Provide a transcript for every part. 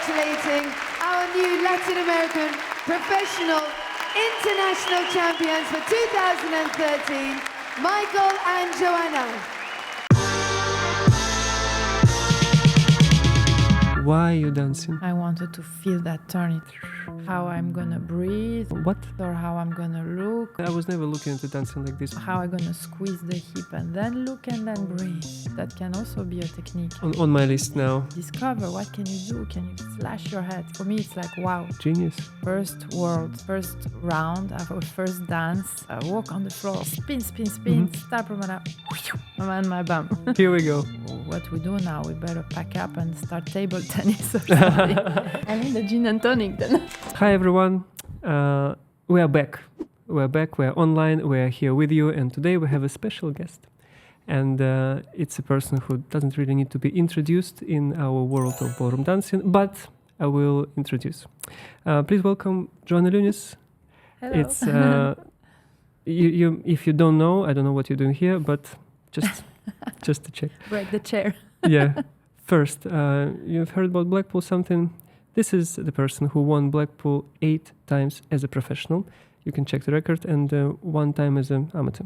congratulating our new Latin American professional international champions for 2013, Michael and Joanna. Why are you dancing? I wanted to feel that turn, how I'm gonna breathe, What? or how I'm gonna look, I was never looking into dancing like this. how I'm gonna squeeze the hip and then look and then breathe. That can also be a technique. On my list now. Discover what can you do? Can you slash your head? For me, it's like wow. Genius. First world, first round, our first dance. I walk on the floor, spin, spin, spin, start from and my bum. Here we go. What we do now, we better pack up and start table tennis or something. I need a gin and tonic then. Hi everyone. We are back. We're back. We're online. We're here with you, and today we have a special guest. And it's a person who doesn't really need to be introduced in our world of ballroom dancing, but I will introduce. Please welcome Joanna Lunis. Hello. It's you. If you don't know, I don't know what you're doing here, but just to check. Break the chair. Yeah. First, you've heard about Blackpool something. This is the person who won Blackpool 8 times as a professional. You can check the record, and 1 time as an amateur.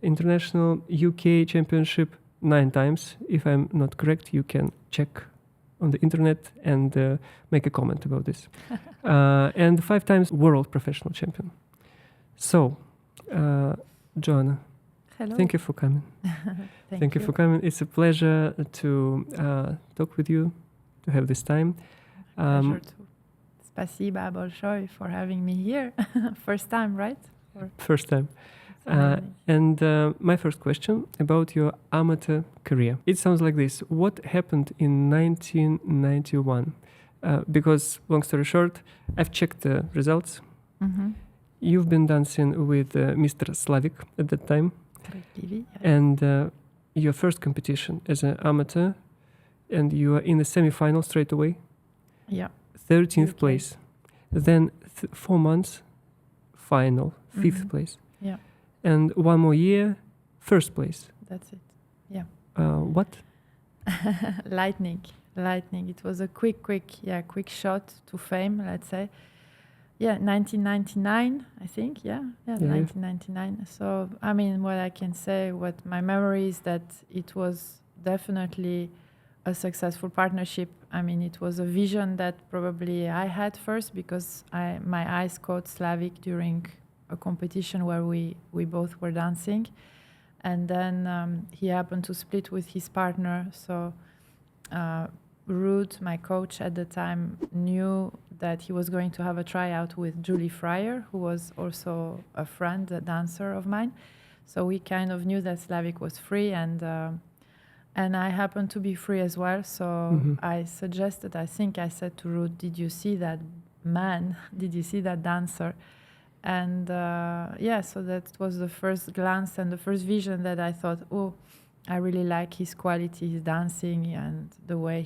International UK Championship 9 times. If I'm not correct, you can check on the internet and make a comment about this. And 5 times world professional champion. So, Joanna, Hello. thank you for coming. Thank you for coming. It's a pleasure to talk with you, to have this time. Pleasure too. Spasiba большое for having me here. First time, right? First time. Amazing. And my first question about your amateur career. It sounds like this. What happened in 1991? Because, long story short, I've checked the results. Mm-hmm. You've been dancing with Mr. Slavik at that time. TV, yeah. And your first competition as an amateur, and you are in the semi-final straight away. Yeah. 13th UK. place. Then 4 months, final, 5th place. Yeah, And 1 more year, 1st place. that's it. Yeah. What? Lightning. It was a quick shot to fame, let's say. Yeah, 1999, I think. Yeah, 1999. So, I mean, what I can say, what my memory is that it was definitely a successful partnership. I mean, it was a vision that probably I had first because my eyes caught Slavik during a competition where we both were dancing. And then he happened to split with his partner. So Ruud, my coach at the time, knew that he was going to have a tryout with Julie Fryer, who was also a friend, a dancer of mine. So we kind of knew that Slavik was free, and I happened to be free as well. So I suggested, I think I said to Ruud, did you see that man? Did you see that dancer? And so that was the first glance and the first vision that I thought, oh, I really like his quality, his dancing, and the way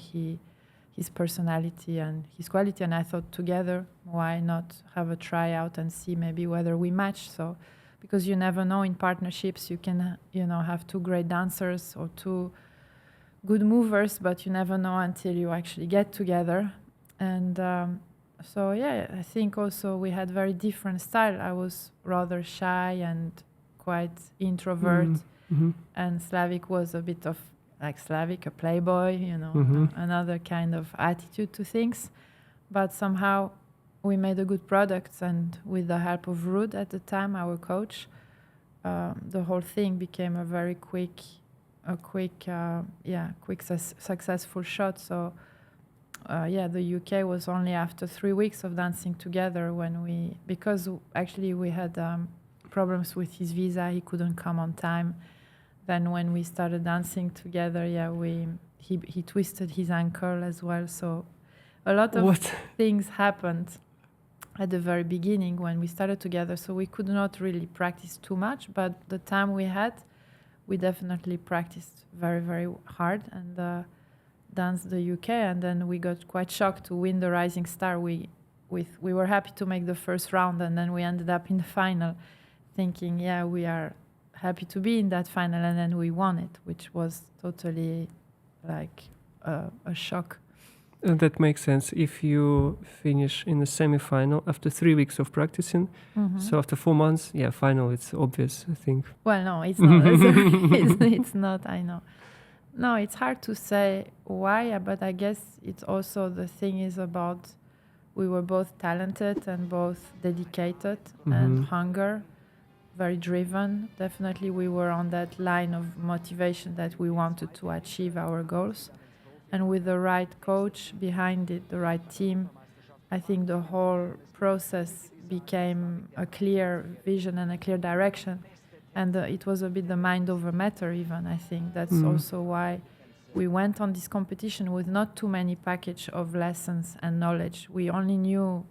his personality and his quality. And I thought, together, why not have a tryout and see maybe whether we match? So, because you never know in partnerships, you can, have 2 great dancers or 2 good movers, but you never know until you actually get together. And I think also we had very different style. I was rather shy and quite introvert. And Slavik was a bit of like Slavik, a playboy, another kind of attitude to things. But somehow we made a good product, and with the help of Ruud at the time, our coach, the whole thing became a very quick, successful shot. So the UK was only after 3 weeks of dancing together because actually we had problems with his visa, he couldn't come on time. Then when we started dancing together, he twisted his ankle as well. So a lot of things happened at the very beginning when we started together. So we could not really practice too much, but the time we had, we definitely practiced very, very hard and danced the UK. And then we got quite shocked to win the Rising Star. We were happy to make the first round, and then we ended up in the final thinking, we are happy to be in that final, and then we won it, which was totally like a shock. That makes sense. If you finish in the semi-final after 3 weeks of practicing, so after 4 months, yeah, final, it's obvious, I think. Well, no, it's not. It's not, I know. No, it's hard to say why, but I guess it's also the thing is about we were both talented and both dedicated and hunger, very driven. Definitely we were on that line of motivation that we wanted to achieve our goals. And with the right coach behind it, the right team, I think the whole process became a clear vision and a clear direction. And it was a bit the mind over matter even, I think. That's also why we went on this competition with not too many package of lessons and knowledge. We only knew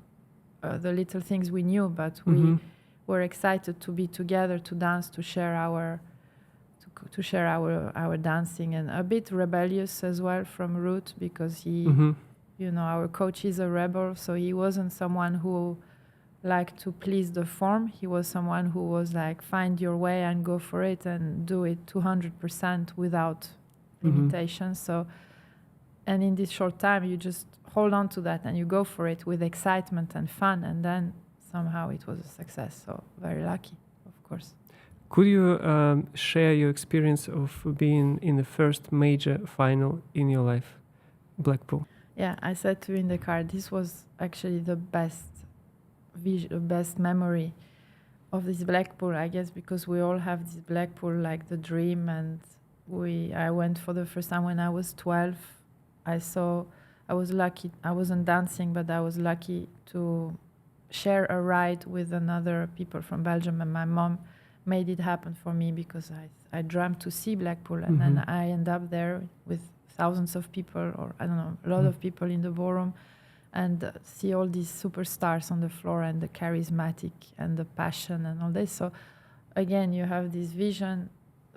the little things we knew, but we were excited to be together, to dance, to share our dancing, and a bit rebellious as well from root, because he, you know, our coach is a rebel, so he wasn't someone who liked to please the form. He was someone who was like, find your way and go for it and do it 200% without limitations. So, and in this short time, you just hold on to that and you go for it with excitement and fun, and then somehow it was a success. So very lucky, of course. Could you share your experience of being in the first major final in your life, Blackpool? Yeah, I said to you in the car, this was actually the best memory of this Blackpool, I guess, because we all have this Blackpool like the dream. And I went for the first time when I was 12. I was lucky, I wasn't dancing, but I was lucky to share a ride with another people from Belgium, and my mom made it happen for me, because I dreamt to see Blackpool, and then I end up there with thousands of people, or I don't know, a lot of people in the ballroom, and see all these superstars on the floor, and the charismatic and the passion and all this. So again, you have this vision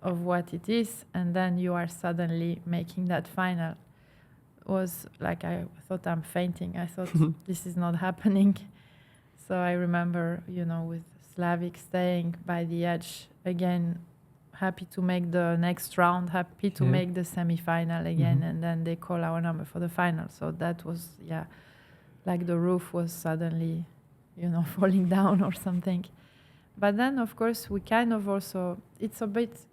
of what it is, and then you are suddenly making that final. It was like, I thought I'm fainting. I thought this is not happening. So I remember, you know, with Slavik staying by the edge again, happy to make the next round, happy to make the semi-final again, and then they call our number for the final. So that was, yeah, like the roof was suddenly, you know, falling down or something. But then, of course, we kind of also, it's a bit,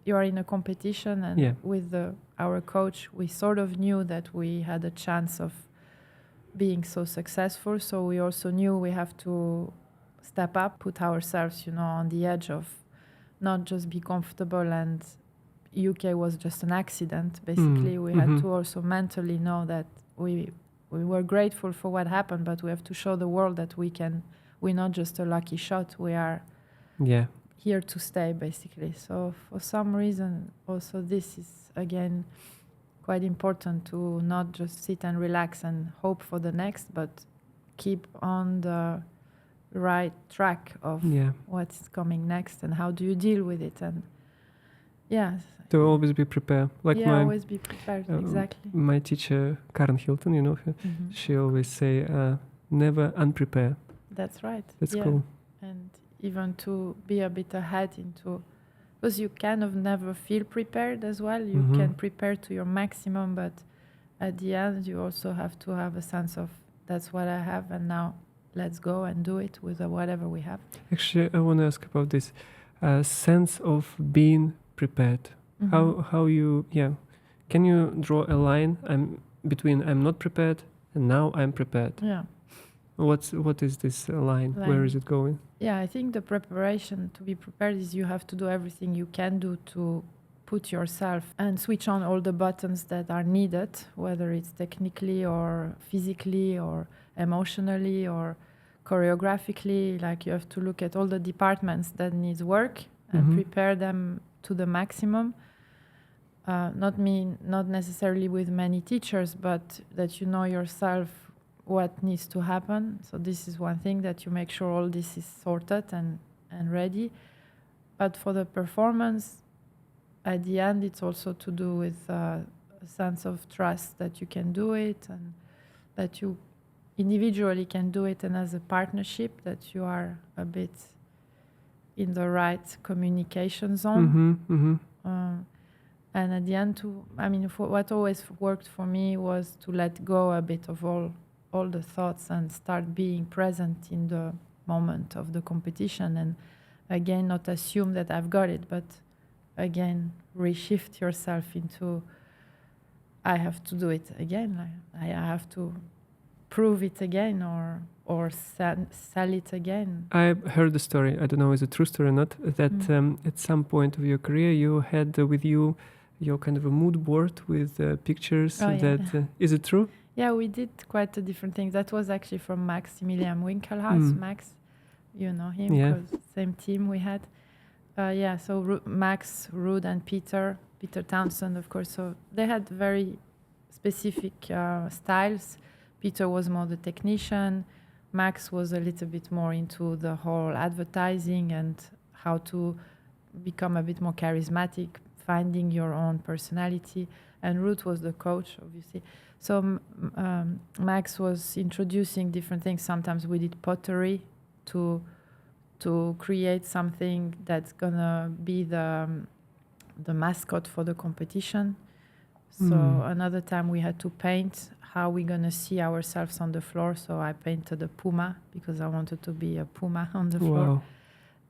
you are in a competition, and with our coach, we sort of knew that we had a chance of being so successful. So we also knew we have to step up, put ourselves, you know, on the edge of not just be comfortable, and UK was just an accident. Basically, we had to also mentally know that we were grateful for what happened, but we have to show the world that we're not just a lucky shot. We are here to stay, basically. So for some reason, also this is, again, quite important to not just sit and relax and hope for the next, but keep on the right track of what's coming next and how do you deal with it. And to always be prepared. Like always be prepared, exactly. My teacher, Karen Hilton, you know her, she always say, never unprepared. That's right. That's cool. And even to be a bit ahead into, because you kind of never feel prepared as well. You can prepare to your maximum, but at the end you also have to have a sense of, that's what I have, and now let's go and do it with whatever we have. Actually, I want to ask about this sense of being prepared. How you, can you draw a line between I'm not prepared and now I'm prepared? Yeah. What is this line? Where is it going? Yeah, I think the preparation to be prepared is you have to do everything you can do to put yourself and switch on all the buttons that are needed, whether it's technically or physically or emotionally or choreographically. Like, you have to look at all the departments that needs work and prepare them to the maximum. Not necessarily with many teachers, but that you know yourself what needs to happen. So this is one thing, that you make sure all this is sorted and ready. But for the performance, at the end, it's also to do with a sense of trust that you can do it, and that you individually can do it, and as a partnership, that you are a bit in the right communication zone. And at the end, for what always worked for me was to let go a bit of all the thoughts and start being present in the moment of the competition. And again, not assume that I've got it, but again, reshift yourself into, I have to do it again. I have to prove it again or sell it again. I heard the story. I don't know is it true story or not. That at some point of your career, you had with you your kind of a mood board with pictures. Is it true? Yeah, we did quite a different thing. That was actually from Maximilian Winkelhaus. Max, you know him, because same team we had. So Max, Ruud, and Peter Townsend, of course. So they had very specific styles. Peter was more the technician. Max was a little bit more into the whole advertising and how to become a bit more charismatic, finding your own personality. And Ruud was the coach, obviously. So Max was introducing different things. Sometimes we did pottery to create something that's gonna be the mascot for the competition. So another time we had to paint how we're gonna see ourselves on the floor. So I painted a puma because I wanted to be a puma on the floor. Wow.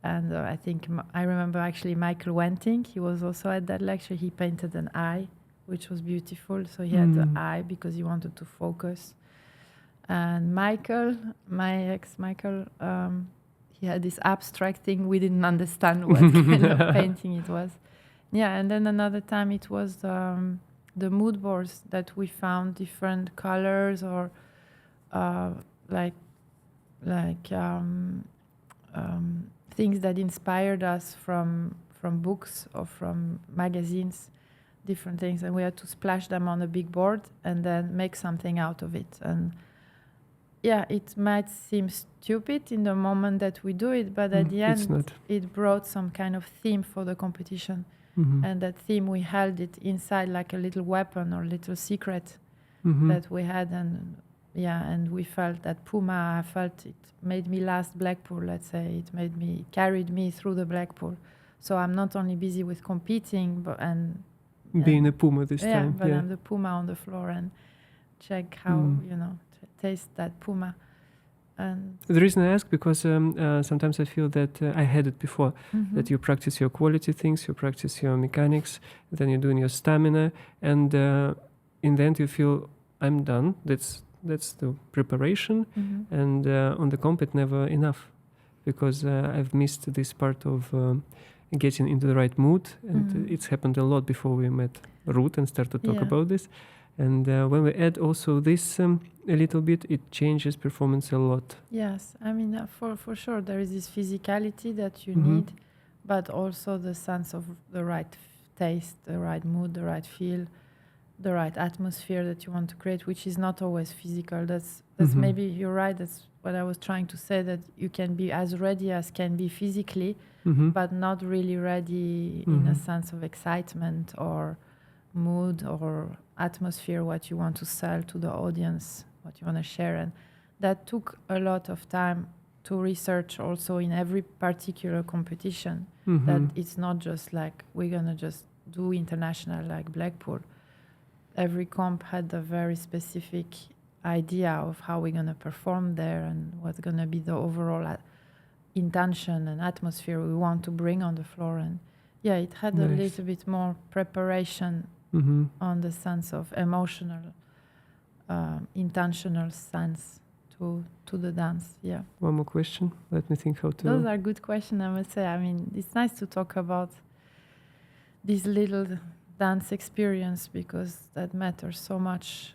And I think I remember actually Michael Wenting. He was also at that lecture. He painted an eye, which was beautiful. So he had the eye because he wanted to focus. And Michael, my ex Michael, he had this abstract thing. We didn't understand what kind of painting it was. Yeah, and then another time it was the mood boards that we found different colors or things that inspired us from books or from magazines, different things, and we had to splash them on a big board and then make something out of it. And yeah, it might seem stupid in the moment that we do it, but at the end, it brought some kind of theme for the competition. And that theme, we held it inside like a little weapon or little secret that we had. And we felt that Puma, I felt it made me last Blackpool, let's say. It carried me through the Blackpool. So I'm not only busy with competing, but being a Puma this time. But I'm the Puma on the floor and check how, taste that Puma. And the reason I ask, because sometimes I feel that I had it before, that you practice your quality things, you practice your mechanics, then you're doing your stamina, and in the end you feel, I'm done, that's the preparation, and on the comp it never enough, because I've missed this part of getting into the right mood, and it's happened a lot before we met Ruud and started to talk about this. And when we add also this a little bit, it changes performance a lot. Yes, I mean, for sure, there is this physicality that you need, but also the sense of the right taste, the right mood, the right feel, the right atmosphere that you want to create, which is not always physical. That's maybe you're right. That's what I was trying to say, that you can be as ready as can be physically, but not really ready in a sense of excitement or mood or atmosphere, what you want to sell to the audience, what you want to share. And that took a lot of time to research also in every particular competition, that it's not just like we're going to just do international like Blackpool. Every comp had a very specific idea of how we're going to perform there and what's going to be the overall intention and atmosphere we want to bring on the floor. And yeah, it had a little bit more preparation on the sense of emotional, intentional sense to the dance. Yeah. One more question. Let me think how to. Those are good questions, I must say. I mean, it's nice to talk about this little dance experience because that matters so much.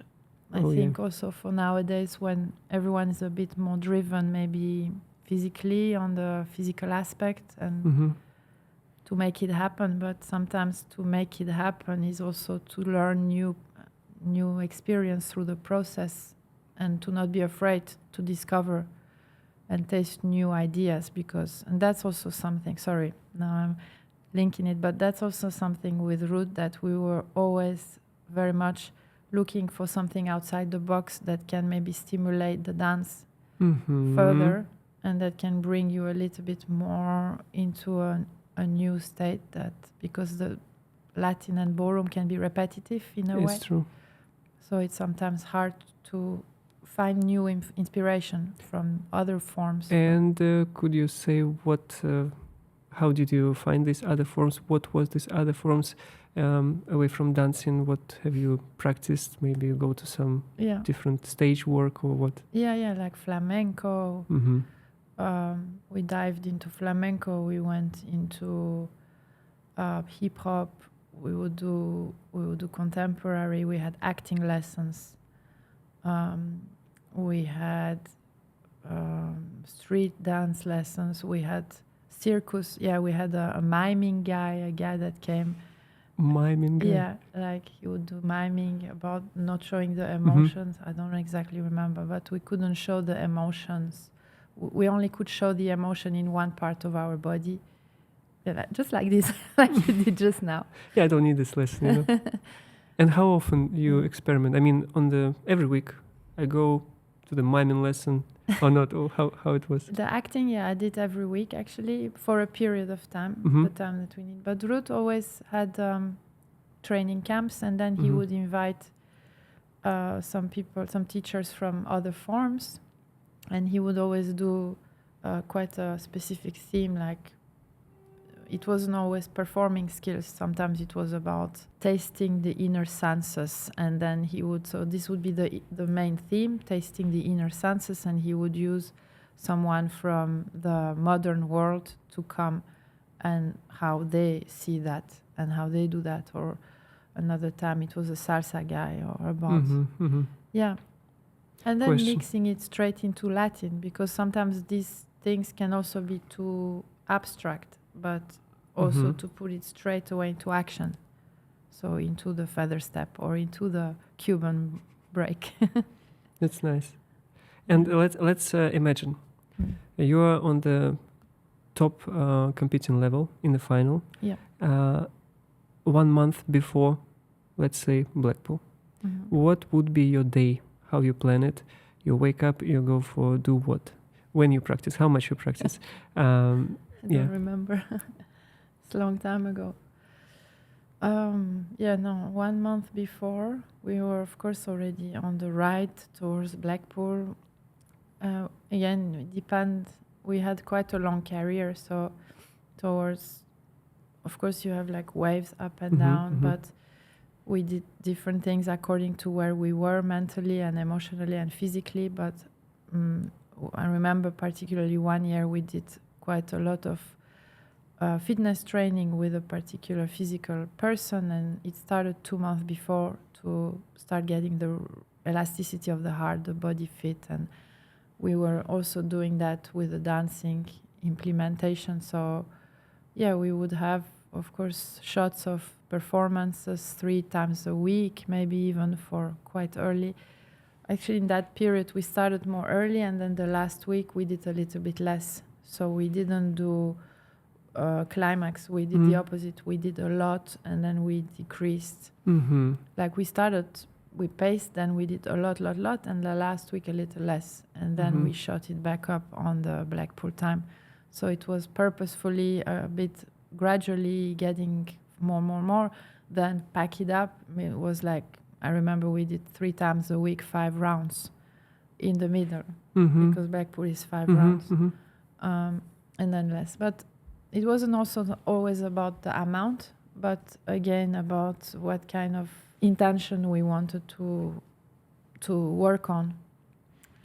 I think also for nowadays when everyone is a bit more driven, maybe physically on the physical aspect and to make it happen, but sometimes to make it happen is also to learn new experience through the process and to not be afraid to discover and taste new ideas, and that's also something, sorry, now I'm linking it, but that's also something with Ruud, that we were always very much looking for something outside the box that can maybe stimulate the dance further and that can bring you a little bit more into a new state, that because Latin and ballroom can be repetitive in a way. It's true. So it's sometimes hard to find new inspiration from other forms. And could you say how did you find these other forms? What was these other forms away from dancing? What have you practiced? Maybe you go to some Yeah. different stage work or what? Yeah, like flamenco. Mm-hmm. We dived into flamenco. We went into hip hop. We would do contemporary. We had acting lessons. We had street dance lessons. We had circus. Yeah, we had a miming guy, a guy that came. Miming guy? Yeah, like he would do miming about not showing the emotions. I don't exactly remember, but we couldn't show the emotions. We only could show the emotion in one part of our body. Yeah, just like this, like you did just now. Yeah, I don't need this lesson, you know. And how often you experiment? I mean, every week I go to the miming lesson or not, or how it was? The acting, yeah, I did every week actually for a period of time, the time that we need. But Ruth always had training camps, and then he would invite some teachers from other forms, and he would always do quite a specific theme, like it wasn't always performing skills. Sometimes it was about tasting the inner senses, and then this would be the main theme, tasting the inner senses, and he would use someone from the modern world to come and how they see that and how they do that. Or another time it was a salsa guy, or about yeah. And then mixing it straight into Latin, because sometimes these things can also be too abstract, but also to put it straight away into action. So into the feather step or into the Cuban break. That's nice. And let's imagine you are on the top competing level in the final. Yeah. 1 month before, let's say, Blackpool. What would be your day? How you plan it? You wake up, you go for do what? When you practice? How much you practice? I don't remember. It's a long time ago. 1 month before, we were, of course, already on the ride towards Blackpool. Again, it depends. We had quite a long career, so of course, you have like waves up and down, but we did different things according to where we were mentally and emotionally and physically. But I remember particularly one year we did quite a lot of fitness training with a particular physical person, and it started 2 months before to start getting the elasticity of the heart, the body fit, and we were also doing that with the dancing implementation. So yeah, we would have, of course, shots of performances 3 times a week, maybe even for quite early. Actually, in that period, we started more early, and then the last week we did a little bit less. So we didn't do climax. We did the opposite. We did a lot, and then we decreased. Like we paced, then we did a lot, and the last week a little less, and then we shot it back up on the Blackpool time. So it was purposefully a bit gradually getting more, then pack it up. It was like, I remember we did 3 times a week, 5 rounds in the middle, because Blackpool is 5 rounds, and then less. But it wasn't also always about the amount, but again about what kind of intention we wanted to work on.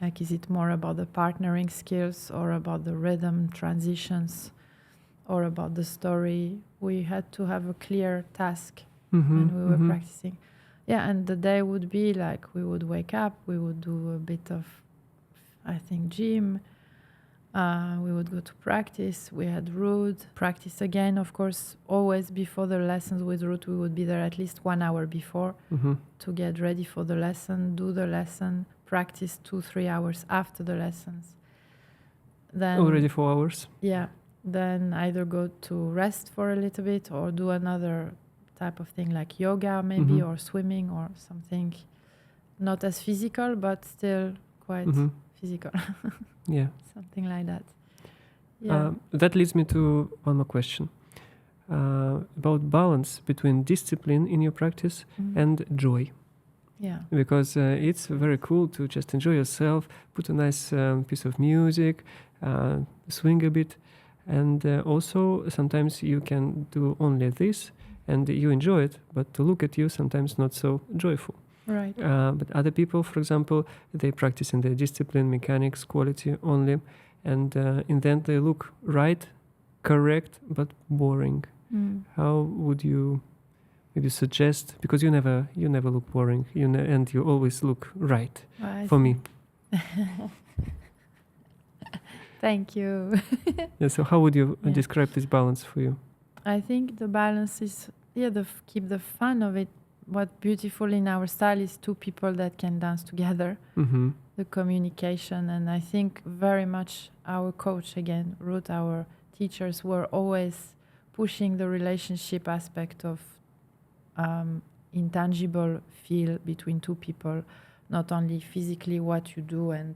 Like, is it more about the partnering skills or about the rhythm transitions or about the story? We had to have a clear task when we were practicing. Yeah, and the day would be like, we would wake up, we would do a bit of, I think, gym. We would go to practice. We had Ruth practice again, of course. Always before the lessons with Ruth, we would be there at least 1 hour before to get ready for the lesson, do the lesson, practice 2-3 hours after the lessons. Then already 4 hours. Yeah. Then either go to rest for a little bit or do another type of thing like yoga maybe or swimming or something not as physical but still quite physical. Yeah. Something like that. Yeah. That leads me to one more question. about balance between discipline in your practice and joy. Yeah. Because it's very cool to just enjoy yourself, put a nice piece of music, swing a bit, and also sometimes you can do only this and you enjoy it, but to look at you sometimes not so joyful. Right. But other people, for example, they practice in their discipline, mechanics, quality only, and in the end they look right, correct, but boring. How would you maybe suggest, because you never look boring, and you always look right for me. Thank you. Yeah, so how would you describe this balance for you? I think the balance is keep the fun of it. What beautiful in our style is two people that can dance together. The communication, and I think very much our coach again, Ruth, our teachers were always pushing the relationship aspect of intangible feel between two people, not only physically what you do and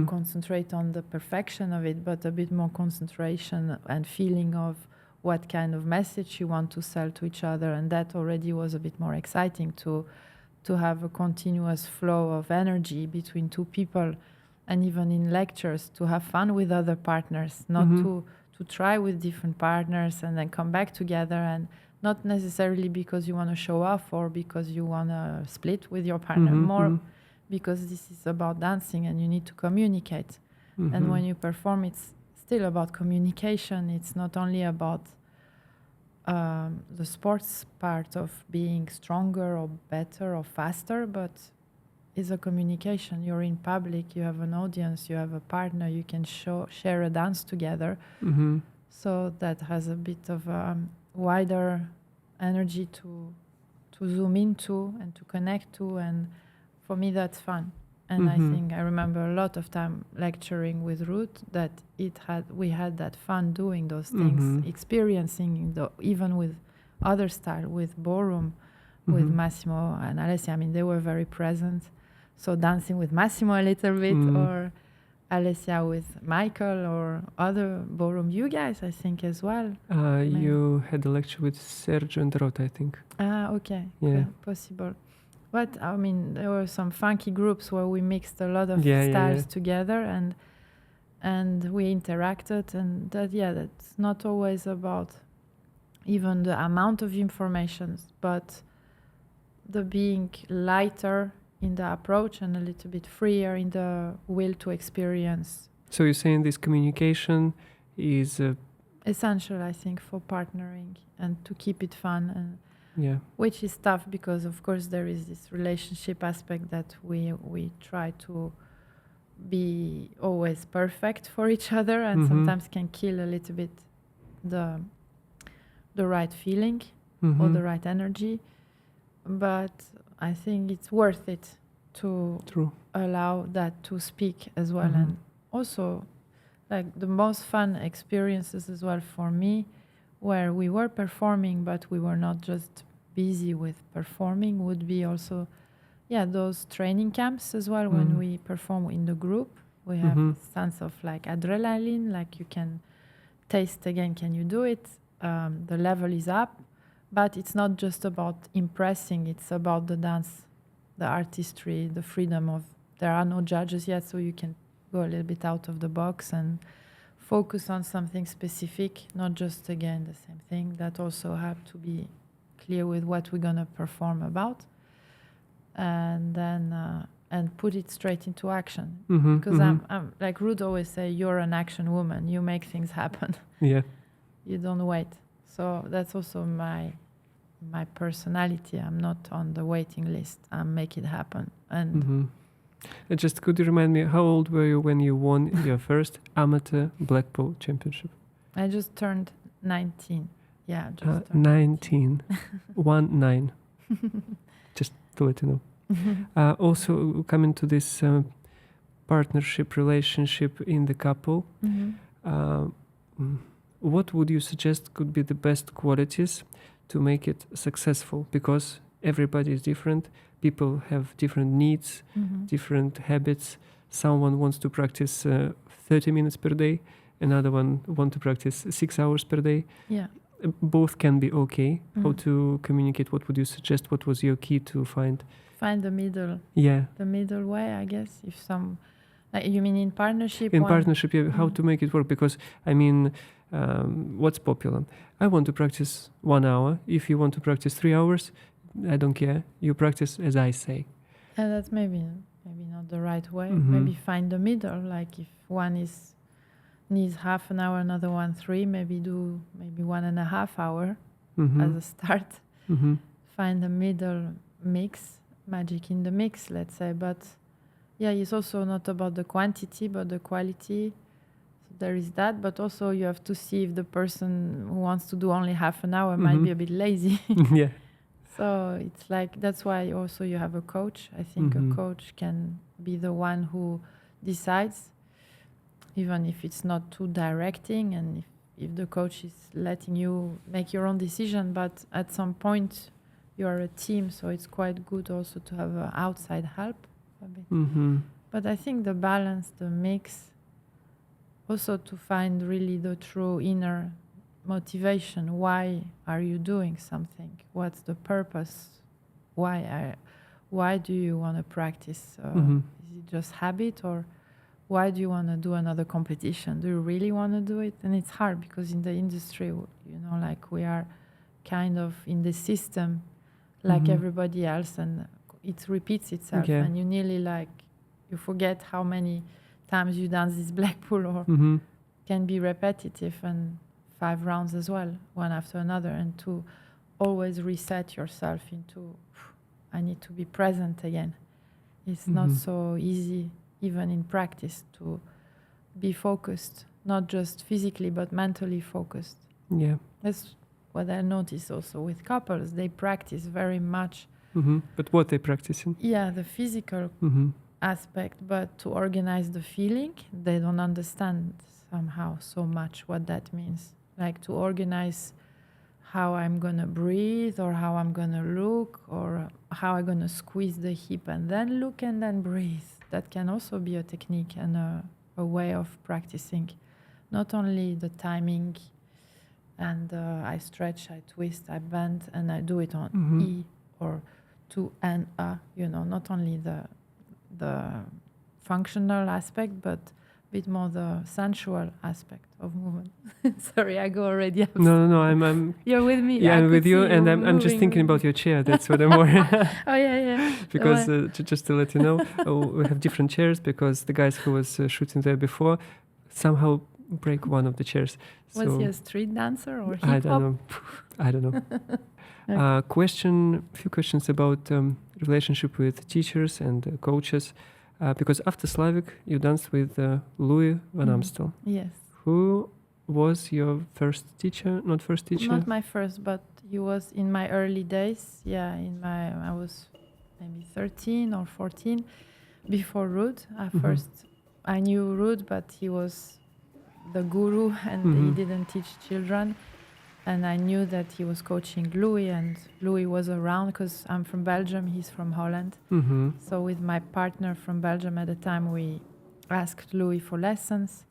concentrate on the perfection of it, but a bit more concentration and feeling of what kind of message you want to sell to each other. And that already was a bit more exciting to have a continuous flow of energy between two people, and even in lectures to have fun with other partners, not to try with different partners and then come back together, and not necessarily because you want to show off or because you want to split with your partner, more because this is about dancing and you need to communicate. And when you perform, it's still about communication. It's not only about the sports part of being stronger or better or faster, but it's a communication. You're in public, you have an audience, you have a partner, you can share a dance together. So that has a bit of wider energy to zoom into and to connect to, and for me that's fun. And I think I remember a lot of time lecturing with Ruth that we had that fun doing those things, experiencing even with other style, with ballroom, with Massimo and Alessia. I mean, they were very present. So dancing with Massimo a little bit, or Alessia with Michael, or other ballroom, you guys, I think, as well. You had a lecture with Sergio and Rota, I think. Okay. Yeah. Possible. But I mean, there were some funky groups where we mixed a lot of styles together, and we interacted, and that's not always about even the amount of information, but the being lighter in the approach and a little bit freer in the will to experience. So you're saying this communication is essential, I think, for partnering and to keep it fun, and which is tough because of course there is this relationship aspect that we try to be always perfect for each other, and sometimes can kill a little bit the right feeling or the right energy. But I think it's worth it to allow that to speak as well. And also, like, the most fun experiences as well for me, where we were performing but we were not just busy with performing, would be also those training camps as well. When we perform in the group, we have a sense of like adrenaline, like you can taste again, can you do it, the level is up. But it's not just about impressing, it's about the dance, the artistry, the freedom of, there are no judges yet, so you can go a little bit out of the box and focus on something specific, not just again the same thing. That also have to be clear with what we're gonna perform about, and then and put it straight into action. Because I'm like Ruth always say, you're an action woman. You make things happen. Yeah. You don't wait. So that's also my personality. I'm not on the waiting list. I make it happen. And just could you remind me, how old were you when you won your first amateur Blackpool championship? I just turned 19. Yeah, just turned 19. 19. Just to let you know. Also, coming to this partnership relationship in the couple, what would you suggest could be the best qualities to make it successful? Because everybody is different. People have different needs, different habits. Someone wants to practice 30 minutes per day. Another one wants to practice 6 hours per day. Yeah. both can be okay. How Mhm. to communicate? What would you suggest? What was your key to find? Find the middle, Yeah, the middle way, I guess. If some, like you mean in partnership? in one, partnership, yeah, how Mhm. to make it work? Because I mean, what's popular? I want to practice 1 hour. If you want to practice 3 hours, I don't care. You practice as I say. And that's maybe not the right way. Mhm. Maybe find the middle. Like if one needs half an hour, another one 3. Maybe do maybe 1.5 hour Mhm. as a start. Mhm. Find the middle mix, magic in the mix, let's say. But yeah, it's also not about the quantity but the quality. So there is that, but also you have to see if the person who wants to do only half an hour might be a bit lazy. Yeah. So it's like that's why also you have a coach. I think Mhm. a coach can be the one who decides, even if it's not too directing, and if the coach is letting you make your own decision. But at some point, you are a team, so it's quite good also to have outside help a bit. Mhm. But I think the balance, the mix, also to find really the true inner motivation. Why are you doing something? What's the purpose? Why do you want to practice? Mhm. Is it just habit, or why do you want to do another competition? Do you really want to do it? And it's hard because in the industry, you know, like we are kind of in the system like Mhm. everybody else, and it repeats itself, Yeah. and you nearly like you forget how many times you dance this Blackpool, or Mhm. can be repetitive, and 5 rounds as well, one after another, and to always reset yourself into I need to be present again. It's not Mhm. so easy even in practice to be focused, not just physically but mentally focused. Yeah. That's what I notice also with couples. They practice very much, Mhm. But what they practicing? yeah, the physical Mhm. aspect, but to organize the feeling, they don't understand somehow so much what that means. Like to organize how I'm gonna breathe, or how I'm gonna look, or how I'm gonna squeeze the hip and then look and then breathe. That can also be a technique and a way of practicing. Not only the timing, and I stretch, I twist, I bend, and I do it on Mhm. E or 2 and A. You know, not only the functional aspect, but a bit more the sensual aspect of movement. Sorry, I go already. No. I'm. You're with me. Yeah, I I'm could with you, see and I'm just moving thinking with about me. your chair. That's what I'm worried. Oh yeah. Because Well, just to let you know, we have different chairs because the guys who was shooting there before somehow break one of the chairs. was So he a street dancer or I hip don't hop? know. I don't know. Okay. Few questions about relationship with teachers and coaches, because after Slavic you danced with Louis Van Mhm. Amstel. Yes. Who was your first teacher? Not first teacher. Not my first, but he was in my early days. Yeah, I was maybe 13 or 14 before Ruud. At Mhm. first, I knew Ruud, but he was the guru and he Mhm. didn't teach children. And I knew that he was coaching Louis, and Louis was around because I'm from Belgium, he's from Holland. Mhm. So with my partner from Belgium at the time, we asked Louis for lessons.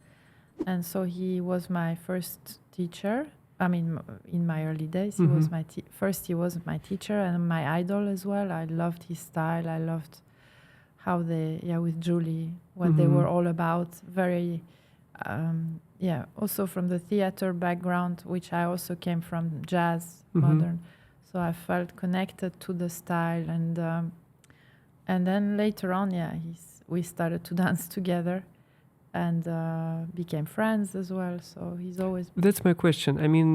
And so he was my first teacher. I mean, in my early days, he was Mhm. my he was my teacher and my idol as well. I loved his style. I loved how with Julie, what they were Mhm. all about. Very, also from the theater background, which I also came from, jazz, Mhm. modern. So I felt connected to the style, and then later on, we started to dance together, and became friends as well. So he's always That's my question. I mean,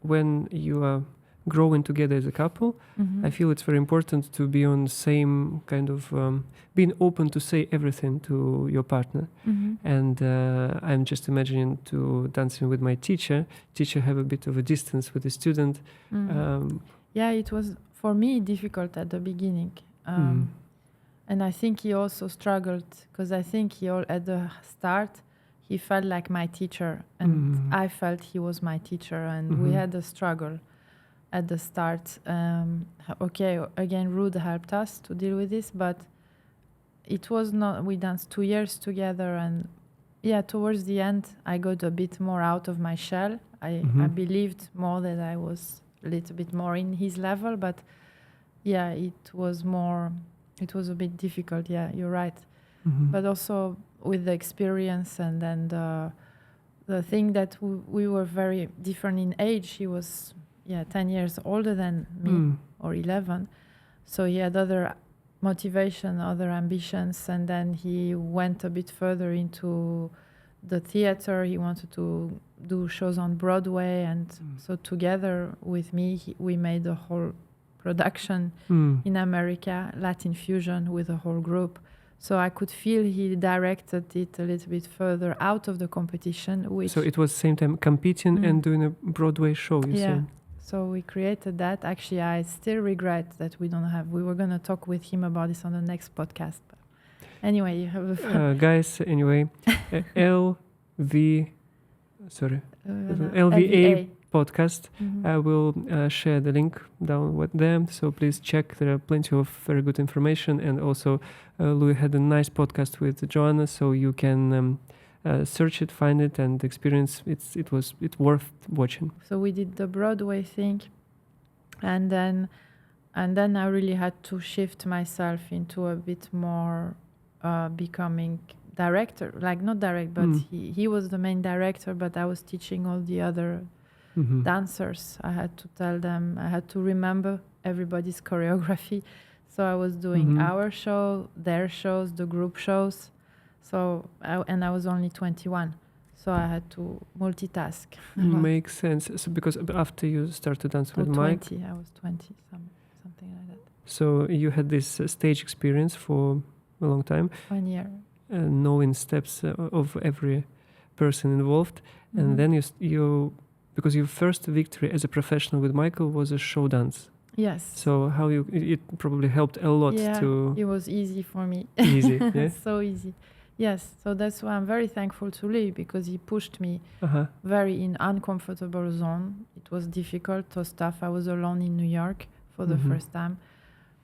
when you are growing together as a couple, Mhm. I feel it's very important to be on same kind of being open to say everything to your partner. Mhm. And I'm just imagining to dancing with my teacher. Teacher have a bit of a distance with the student. Mm. Yeah, it was for me difficult at the beginning. And I think he also struggled because I think at the start he felt like my teacher, and I felt he was my teacher, and we had a struggle at the start. Okay, again, Ruud helped us to deal with this, but it was not. We danced 2 years together, and towards the end, I got a bit more out of my shell. I believed more that I was a little bit more in his level, but yeah, it was a bit difficult. Yeah, you're right. But also with the experience and then the thing that we were very different in age. He was 10 years older than me, or 11. So he had other motivation, other ambitions, and then he went a bit further into the theater. He wanted to do shows on Broadway, and so together with me, we made a whole production in America, Latin Fusion, with a whole group. So I could feel he directed it a little bit further out of the competition. So it was same time competing and doing a Broadway show, you said? So we created that. Actually, I still regret that we don't have. We were going to talk with him about this on the next podcast. But anyway, you have guys, anyway, LVA podcast. I will share the link down with them, so please check. There are plenty of very good information, and also Louis had a nice podcast with Joanna, so you can search it, find it, and experience. It's worth watching. So we did the Broadway thing, and then I really had to shift myself into a bit more becoming director, like not direct, but he was the main director, but I was teaching all the other dancers. I had to tell them, I had to remember everybody's choreography. So I was doing our show, their shows, the group shows. So I was only 21, so I had to multitask. Makes sense. So because after you started dance with Mike, I was 20, something like that. So you had this stage experience for a long time. 1 year. Knowing steps of every person involved, and then you because your first victory as a professional with Michael was a show dance. Yes. So it probably helped a lot to. It was easy for me. Easy, yeah. So easy. Yes. So that's why I'm very thankful to Lee, because he pushed me very in uncomfortable zone. It was difficult, it was tough. I was alone in New York for the first time,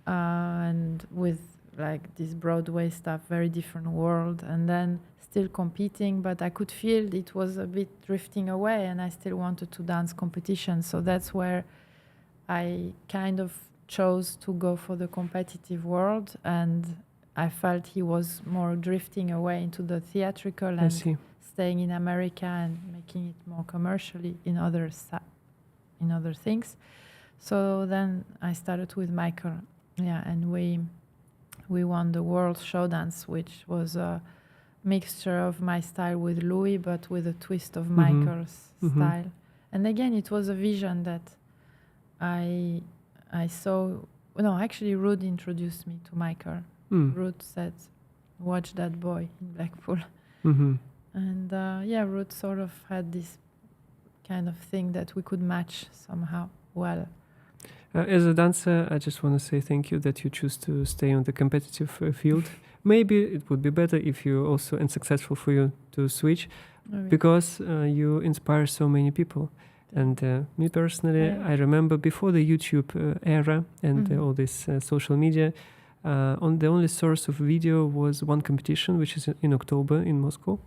and with like this Broadway stuff, very different world, and then still competing, but I could feel it was a bit drifting away, and I still wanted to dance competition. So that's where I kind of chose to go for the competitive world, and I felt he was more drifting away into the theatrical and staying in America and making it more commercially in other things. So then I started with Michael, and we won the World Show Dance, which was a mixture of my style with Louis, but with a twist of Michael's style. And again, it was a vision that I saw. No, actually, Ruth introduced me to Michael. Ruth said, "Watch that boy in Blackpool." And Ruth sort of had this kind of thing that we could match somehow well. As a dancer, I just want to say thank you that you choose to stay on the competitive field. Maybe it would be better if you also, and successful for you, to switch, because you inspire so many people. And me personally, I remember before the YouTube era and all this social media, the only source of video was one competition, which is in October in Moscow.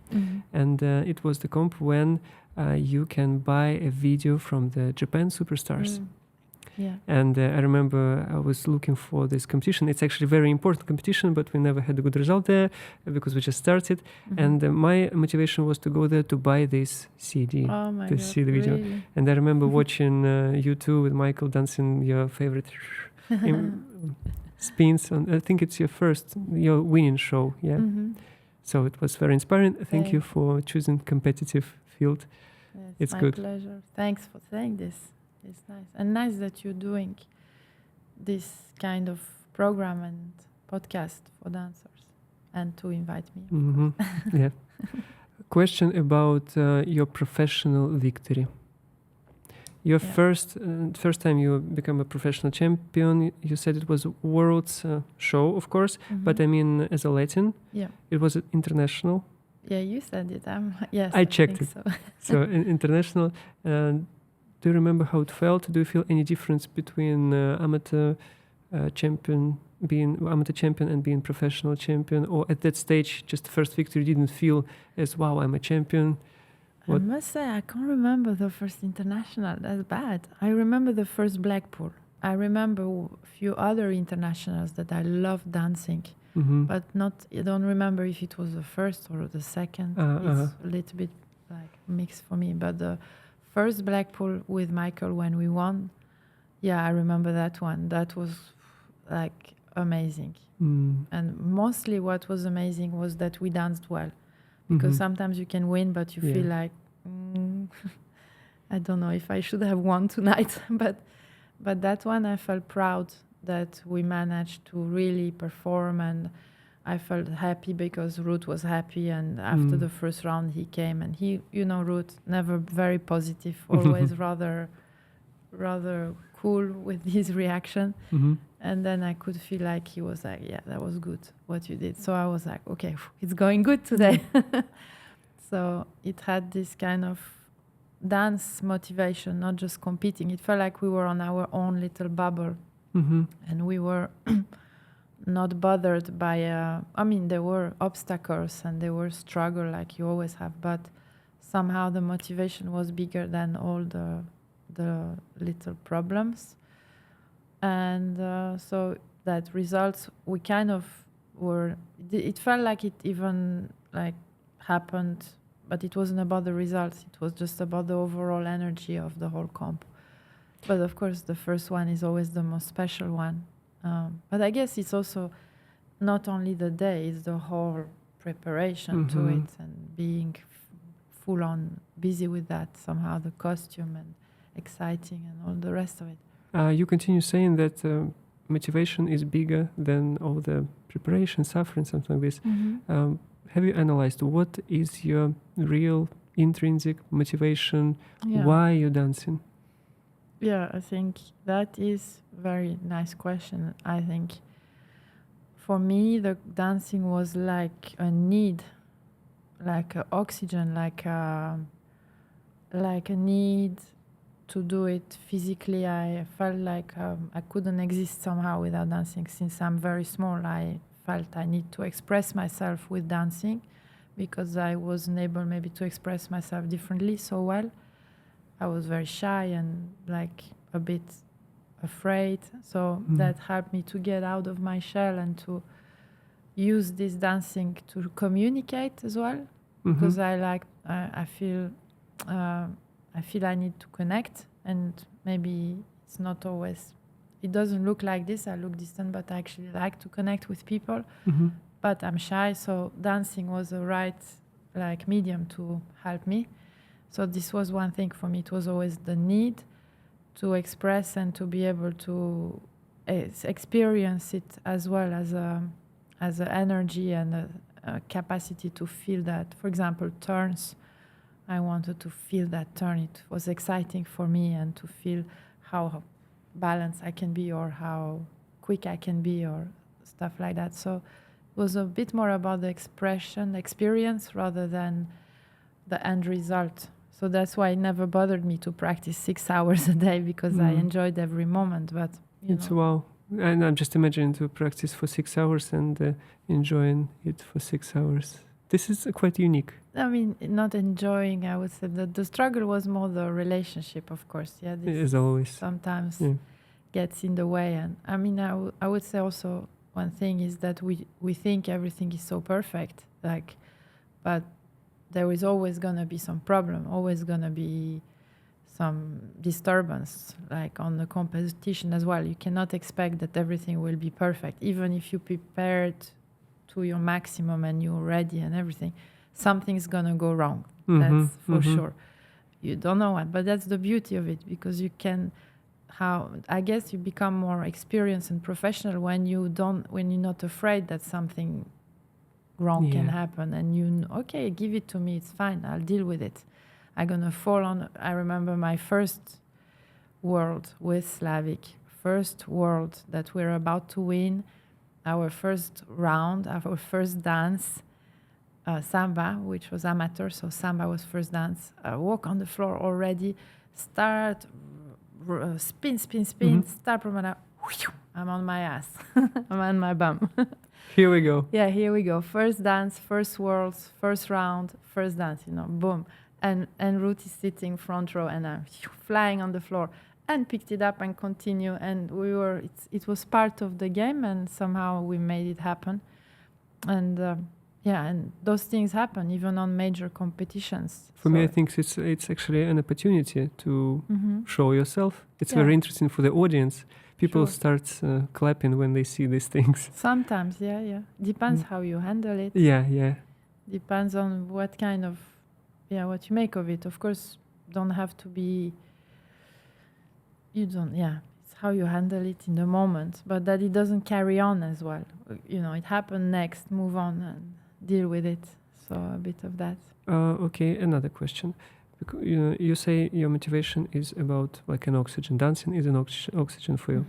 And it was the comp when you can buy a video from the Japan superstars. And I remember I was looking for this competition. It's actually a very important competition, but we never had a good result there because we just started. And my motivation was to go there to buy this CD, to see the video. Really? And I remember watching you two with Michael dancing your favorite spins. I think it's your winning show, So it was very inspiring. Thank you for choosing competitive field. It's good. My pleasure. Thanks for saying this. It's nice. And nice that you're doing this kind of program and podcast for dancers, and to invite me. Yeah. Question about your professional victory. Your first time you become a professional champion, you said it was a world's show, of course, but I mean as a Latin. Yeah. It was international. Yeah, you said it. Yes. I checked it. So, so international. Do you remember how it felt? Do you feel any difference between amateur champion and being professional champion? Or at that stage, just the first victory didn't feel as, wow, I'm a champion? What? I must say, I can't remember the first international. That's bad. I remember the first Blackpool. I remember a few other internationals that I loved dancing, Mm-hmm. but not. I don't remember if it was the first or the second. It's a little bit like mixed for me. But the first Blackpool with Michael when we won, yeah, I remember that one. That was like amazing. Mm. And mostly what was amazing was that we danced well. Because Mhm. sometimes you can win, but you Yeah. feel like, I don't know if I should have won tonight. but that one, I felt proud that we managed to really perform, and I felt happy because Ruth was happy. And after the first round, he came, and he, Ruth, never very positive, always rather cool with his reaction. Mhm. And then I could feel like he was like, yeah, that was good what you did. So I was like, okay, it's going good today. So it had this kind of dance motivation, not just competing. It felt like we were on our own little bubble, Mhm. and we were not bothered by, there were obstacles and there were struggle like you always have, but somehow the motivation was bigger than all the little problems. And so that results, we kind of were, it felt like it even like happened, but it wasn't about the results. It was just about the overall energy of the whole comp. But of course, the first one is always the most special one. But I guess it's also not only the day, it's the whole preparation to Mhm. it, and being full on busy with that, somehow the costume and exciting and all the rest of it. You continue saying that motivation is bigger than all the preparation, suffering, something like this. Have you analyzed what is your real intrinsic motivation? Yeah. Why you're dancing? Yeah, I think that is very nice question. I think for me, the dancing was like a need, like a oxygen, like a need to do it physically. I felt like I couldn't exist somehow without dancing. Since I'm very small, I felt I need to express myself with dancing, because I wasn't able maybe to express myself differently so well. I was very shy and like a bit afraid. So that helped me to get out of my shell and to use this dancing to communicate as well. Because I feel I need to connect, and maybe it's not always, it doesn't look like this. I look distant, but I actually like to connect with people. Mhm. But I'm shy, so dancing was the right like medium to help me. So this was one thing for me. It was always the need to express and to be able to experience it, as well as an energy and a capacity to feel that. For example, turns. I wanted to feel that turn. It was exciting for me, and to feel how balanced I can be, or how quick I can be, or stuff like that. So it was a bit more about the experience, rather than the end result. So that's why it never bothered me to practice 6 hours a day, because I enjoyed every moment. But It's wow. And I'm just imagining to practice for 6 hours and enjoying it for 6 hours. This is quite unique. I mean, not enjoying, I would say that the struggle was more the relationship, of course. Yeah, this As always. sometimes Yeah. gets in the way. And I mean, I would say also one thing is that we think everything is so perfect, like, but there is always going to be some problem, always going to be some disturbance, like on the competition as well. You cannot expect that everything will be perfect, even if you prepared to your maximum and you're ready and everything. Something's going to go wrong. That's for sure. You don't know what, but that's the beauty of it, because you can, I guess you become more experienced and professional when you're not afraid that something wrong can happen, and okay, give it to me, it's fine, I'll deal with it. I'm gonna fall on. I remember my first world with Slavic, first world that we're about to win, our first round, our first dance, samba, which was amateur, so samba was first dance. Walk on the floor already, start, spin, start promenade. I'm on my ass. I'm on my bum. Here we go. Yeah, here we go. First dance, first worlds, first round, first dance, boom. and Ruth is sitting front row, and I'm flying on the floor, and picked it up and continue. And it was part of the game, and somehow we made it happen. And and those things happen even on major competitions. For me, I think it's actually an opportunity to show yourself. It's very interesting for the audience. People start clapping when they see these things. Sometimes, depends how you handle it. Yeah. Depends on what kind of what you make of it. Of course, don't have to be. You don't. It's how you handle it in the moment, but that it doesn't carry on as well. It happened next. Move on and deal with it. So a bit of that. Okay, another question. You say your motivation is about like an oxygen. Dancing is an oxygen for you.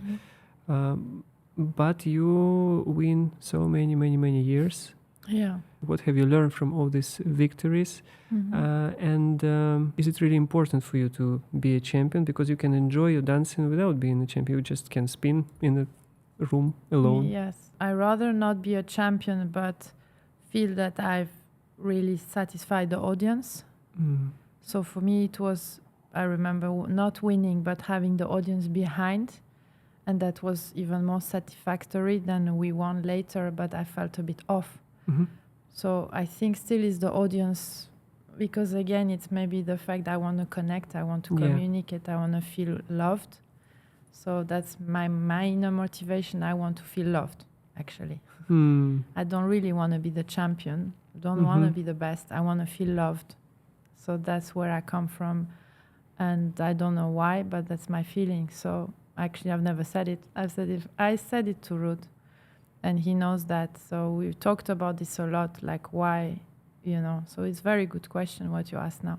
But you win so many years. Yeah. What have you learned from all these victories? And is it really important for you to be a champion? Because you can enjoy your dancing without being a champion. You just can spin in a room alone. Yes. I rather not be a champion, but feel that I've really satisfied the audience. So for me, it was, I remember not winning, but having the audience behind. And that was even more satisfactory than we won later, but I felt a bit off. So I think still is the audience, because again, it's maybe the fact I want to connect, I want to communicate, I want to feel loved. So that's my inner motivation. I want to feel loved, actually. I don't really want to be the champion. Don't want to be the best. I want to feel loved. So that's where I come from. And I don't know why, but that's my feeling. So actually, I've never said it. I said it to Ruud, and he knows that. So we've talked about this a lot, like why, So it's a very good question what you ask now.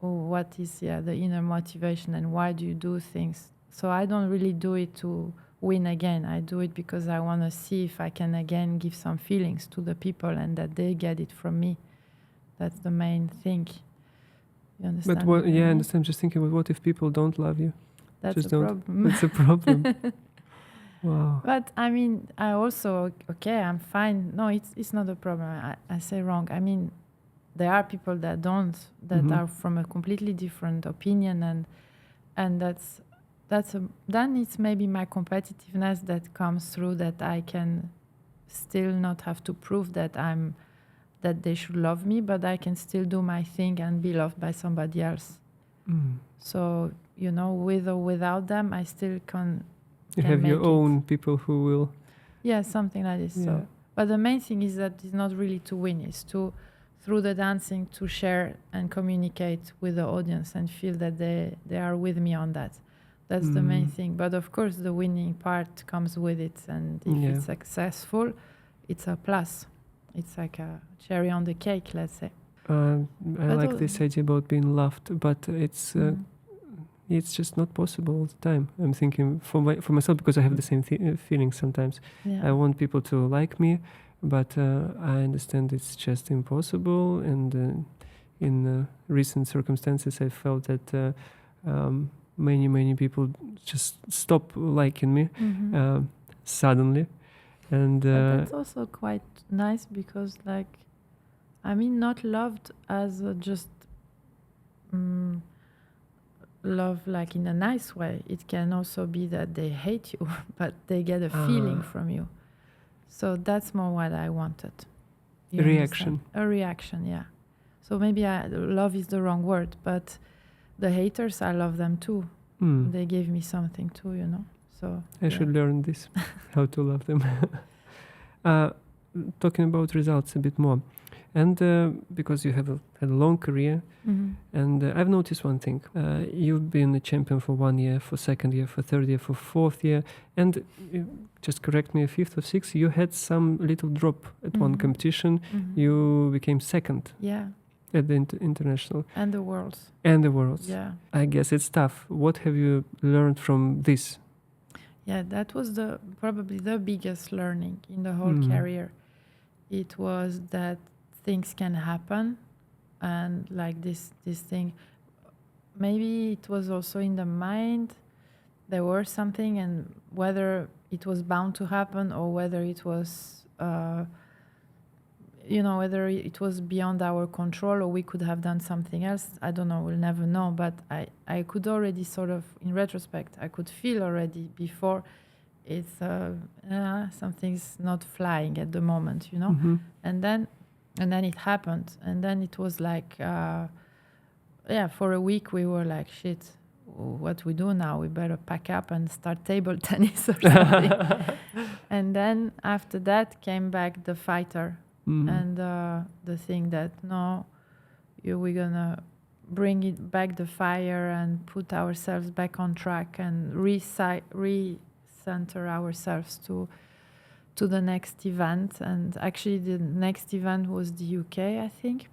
What is the inner motivation, and why do you do things? So I don't really do it to win again. I do it because I want to see if I can again give some feelings to the people and that they get it from me. That's the main thing. You understand? But I understand. Just thinking about what if people don't love you? That's a problem. That's a problem. Wow. But I mean, I also, I'm fine. No, it's not a problem. I say wrong. I mean, there are people that don't, that are from a completely different opinion, and then it's maybe my competitiveness that comes through, that I can still not have to prove that they should love me, but I can still do my thing and be loved by somebody else. So, with or without them, I still can. You have your own people who will. Yeah, something like this. Yeah. So, but the main thing is that it's not really to win; it's to, through the dancing, to share and communicate with the audience and feel that they are with me on that. That's the main thing. But of course, the winning part comes with it, and if it's successful, it's a plus. It's like a cherry on the cake, let's say. I like this idea about being loved, but it's just not possible all the time. I'm thinking for myself, because I have the same feeling sometimes. I want people to like me, but I understand it's just impossible. And in recent circumstances, I felt that many people just stop liking me suddenly. And but that's also quite nice, because not loved as just love like in a nice way. It can also be that they hate you, but they get a feeling from you. So that's more what I wanted. A reaction. A reaction, yeah. So maybe love is the wrong word, but the haters, I love them too. They gave me something too, So I should learn this, how to love them. Talking about results a bit more. And because you have had a long career, and I've noticed one thing. You've been a champion for 1 year, for second year, for third year, for fourth year, and just correct me, fifth or sixth, you had some little drop at one competition. You became second. Yeah. At the international. And the worlds. And the worlds. Yeah. I guess it's tough. What have you learned from this? Yeah, that was probably the biggest learning in the whole career. It was that things can happen, and like this thing, maybe it was also in the mind. There was something, and whether it was bound to happen or whether it was you know, whether it was beyond our control or we could have done something else, I don't know, we'll never know. But I could already sort of, in retrospect, I could feel already before it's something's not flying at the moment, you know. Mm-hmm. And then it happened, and then it was like, for a week we were like, shit, what we do now? We better pack up and start table tennis or something. And then after that came back the fighter. Mm-hmm. And the thing that we're gonna bring it back the fire and put ourselves back on track and recenter ourselves to the next event. And actually the next event was the UK, I think,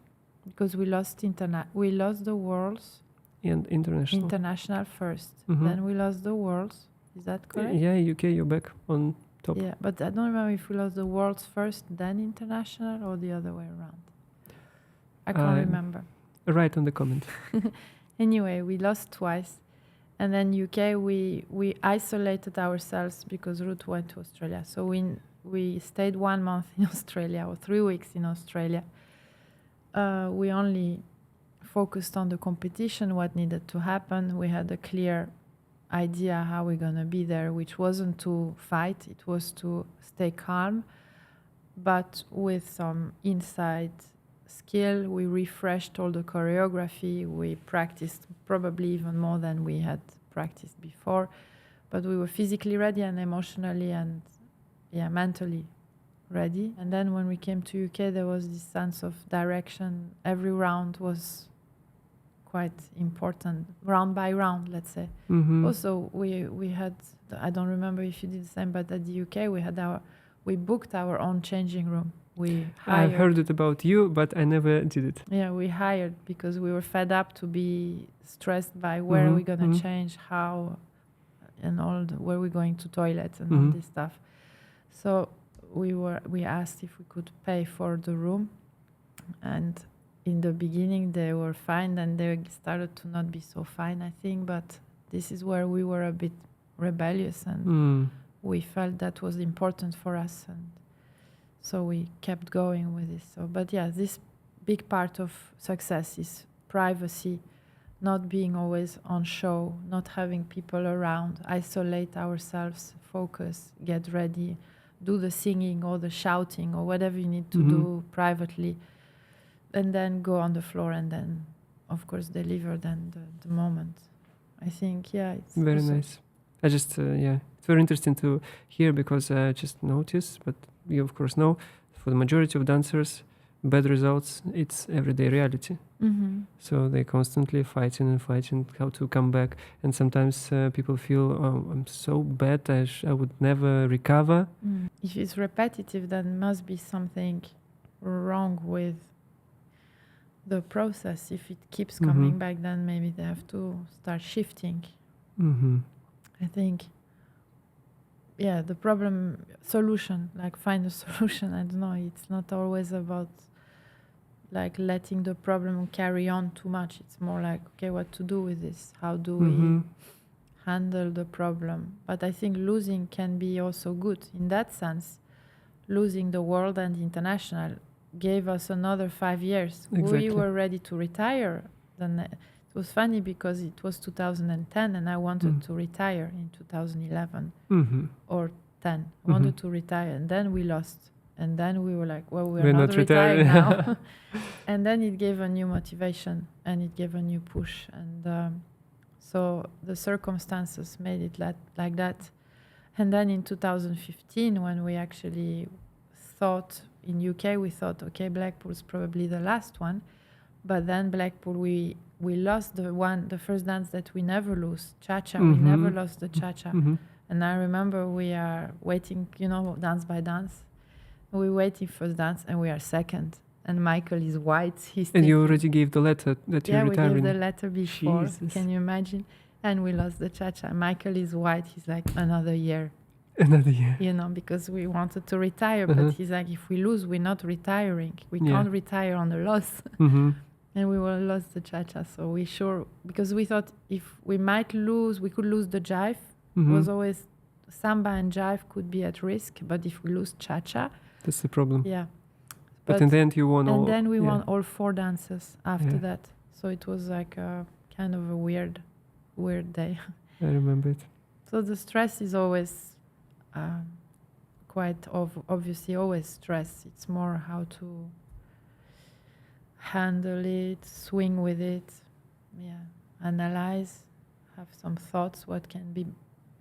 because we lost the Worlds And international. first. Mhm. Then we lost the Worlds. Is that correct? Yeah, UK, you're back on top. Yeah, but I don't remember if we lost the Worlds first, then international, or the other way around. I can't remember. Right on the comment. Anyway, we lost twice. And then UK, we isolated ourselves because Ruth went to Australia. So we stayed 1 month in Australia, or 3 weeks in Australia. We only focused on the competition, what needed to happen. We had a clear idea how we're going to be there, which wasn't to fight, it was to stay calm, but with some inside skill. We refreshed all the choreography. We practiced probably even more than we had practiced before, but we were physically ready and emotionally and mentally ready. And then when we came to UK, there was this sense of direction. Every round was quite important, round by round, let's say. Mm-hmm. Also, we had, I don't remember if you did the same, but at the UK we booked our own changing room. I heard it about you, but I never did it. Yeah, we hired because we were fed up to be stressed by where are we gonna change, how, and where we're going to toilet and all this stuff. So we asked if we could pay for the room, and in the beginning they were fine, and they started to not be so fine, I think. But this is where we were a bit rebellious, and we felt that was important for us, and so we kept going with this. So, but yeah, this big part of success is privacy, not being always on show, not having people around, isolate ourselves, focus, get ready, do the singing or the shouting or whatever you need to do privately, and then go on the floor and then, of course, deliver then the moment. I think, it's very nice. I just, it's very interesting to hear, because I just noticed, but you of course know, for the majority of dancers, bad results, it's everyday reality. Mm-hmm. So they're constantly fighting how to come back. And sometimes people feel, I'm so bad, I would never recover. If it's repetitive, then must be something wrong with the process. If it keeps coming back, then maybe they have to start shifting. I think, the solution, like find a solution. I don't know, it's not always about like letting the problem carry on too much. It's more like, okay, what to do with this? How do we handle the problem? But I think losing can be also good. In that sense, losing the World and international gave us another 5 years. Exactly. We were ready to retire. Then it was funny because it was 2010 and I wanted to retire in 2011 or 10. I wanted to retire, and then we lost. And then we were like, well, we're not retired now. And then it gave a new motivation and it gave a new push. And so the circumstances made it like that. And then in 2015, when we actually thought, in UK, we thought, okay, Blackpool's probably the last one. But then Blackpool, we lost the first dance that we never lose, Cha-Cha. We never lost the Cha-Cha. And I remember we are waiting, dance by dance. We're waiting for the dance and we are second. And Michael is white. And you already gave the letter that you're retiring. Yeah, we gave the letter before. Jesus. Can you imagine? And we lost the Cha-Cha. Michael is white. He's like, another year. Another year. Because we wanted to retire. But he's like, if we lose, we're not retiring. We can't retire on a loss. And we will lose the Cha-Cha. So we because we thought if we might lose, we could lose the jive. It was always Samba and jive could be at risk. But if we lose Cha-Cha, that's the problem. yeah. But in the end, you won all. And then we yeah. won all 4 dances after Yeah. that. So it was like a kind of a weird day. I remember it. So the stress is always quite obviously always stress. It's more how to handle it, swing with it, analyze, have some thoughts, what can be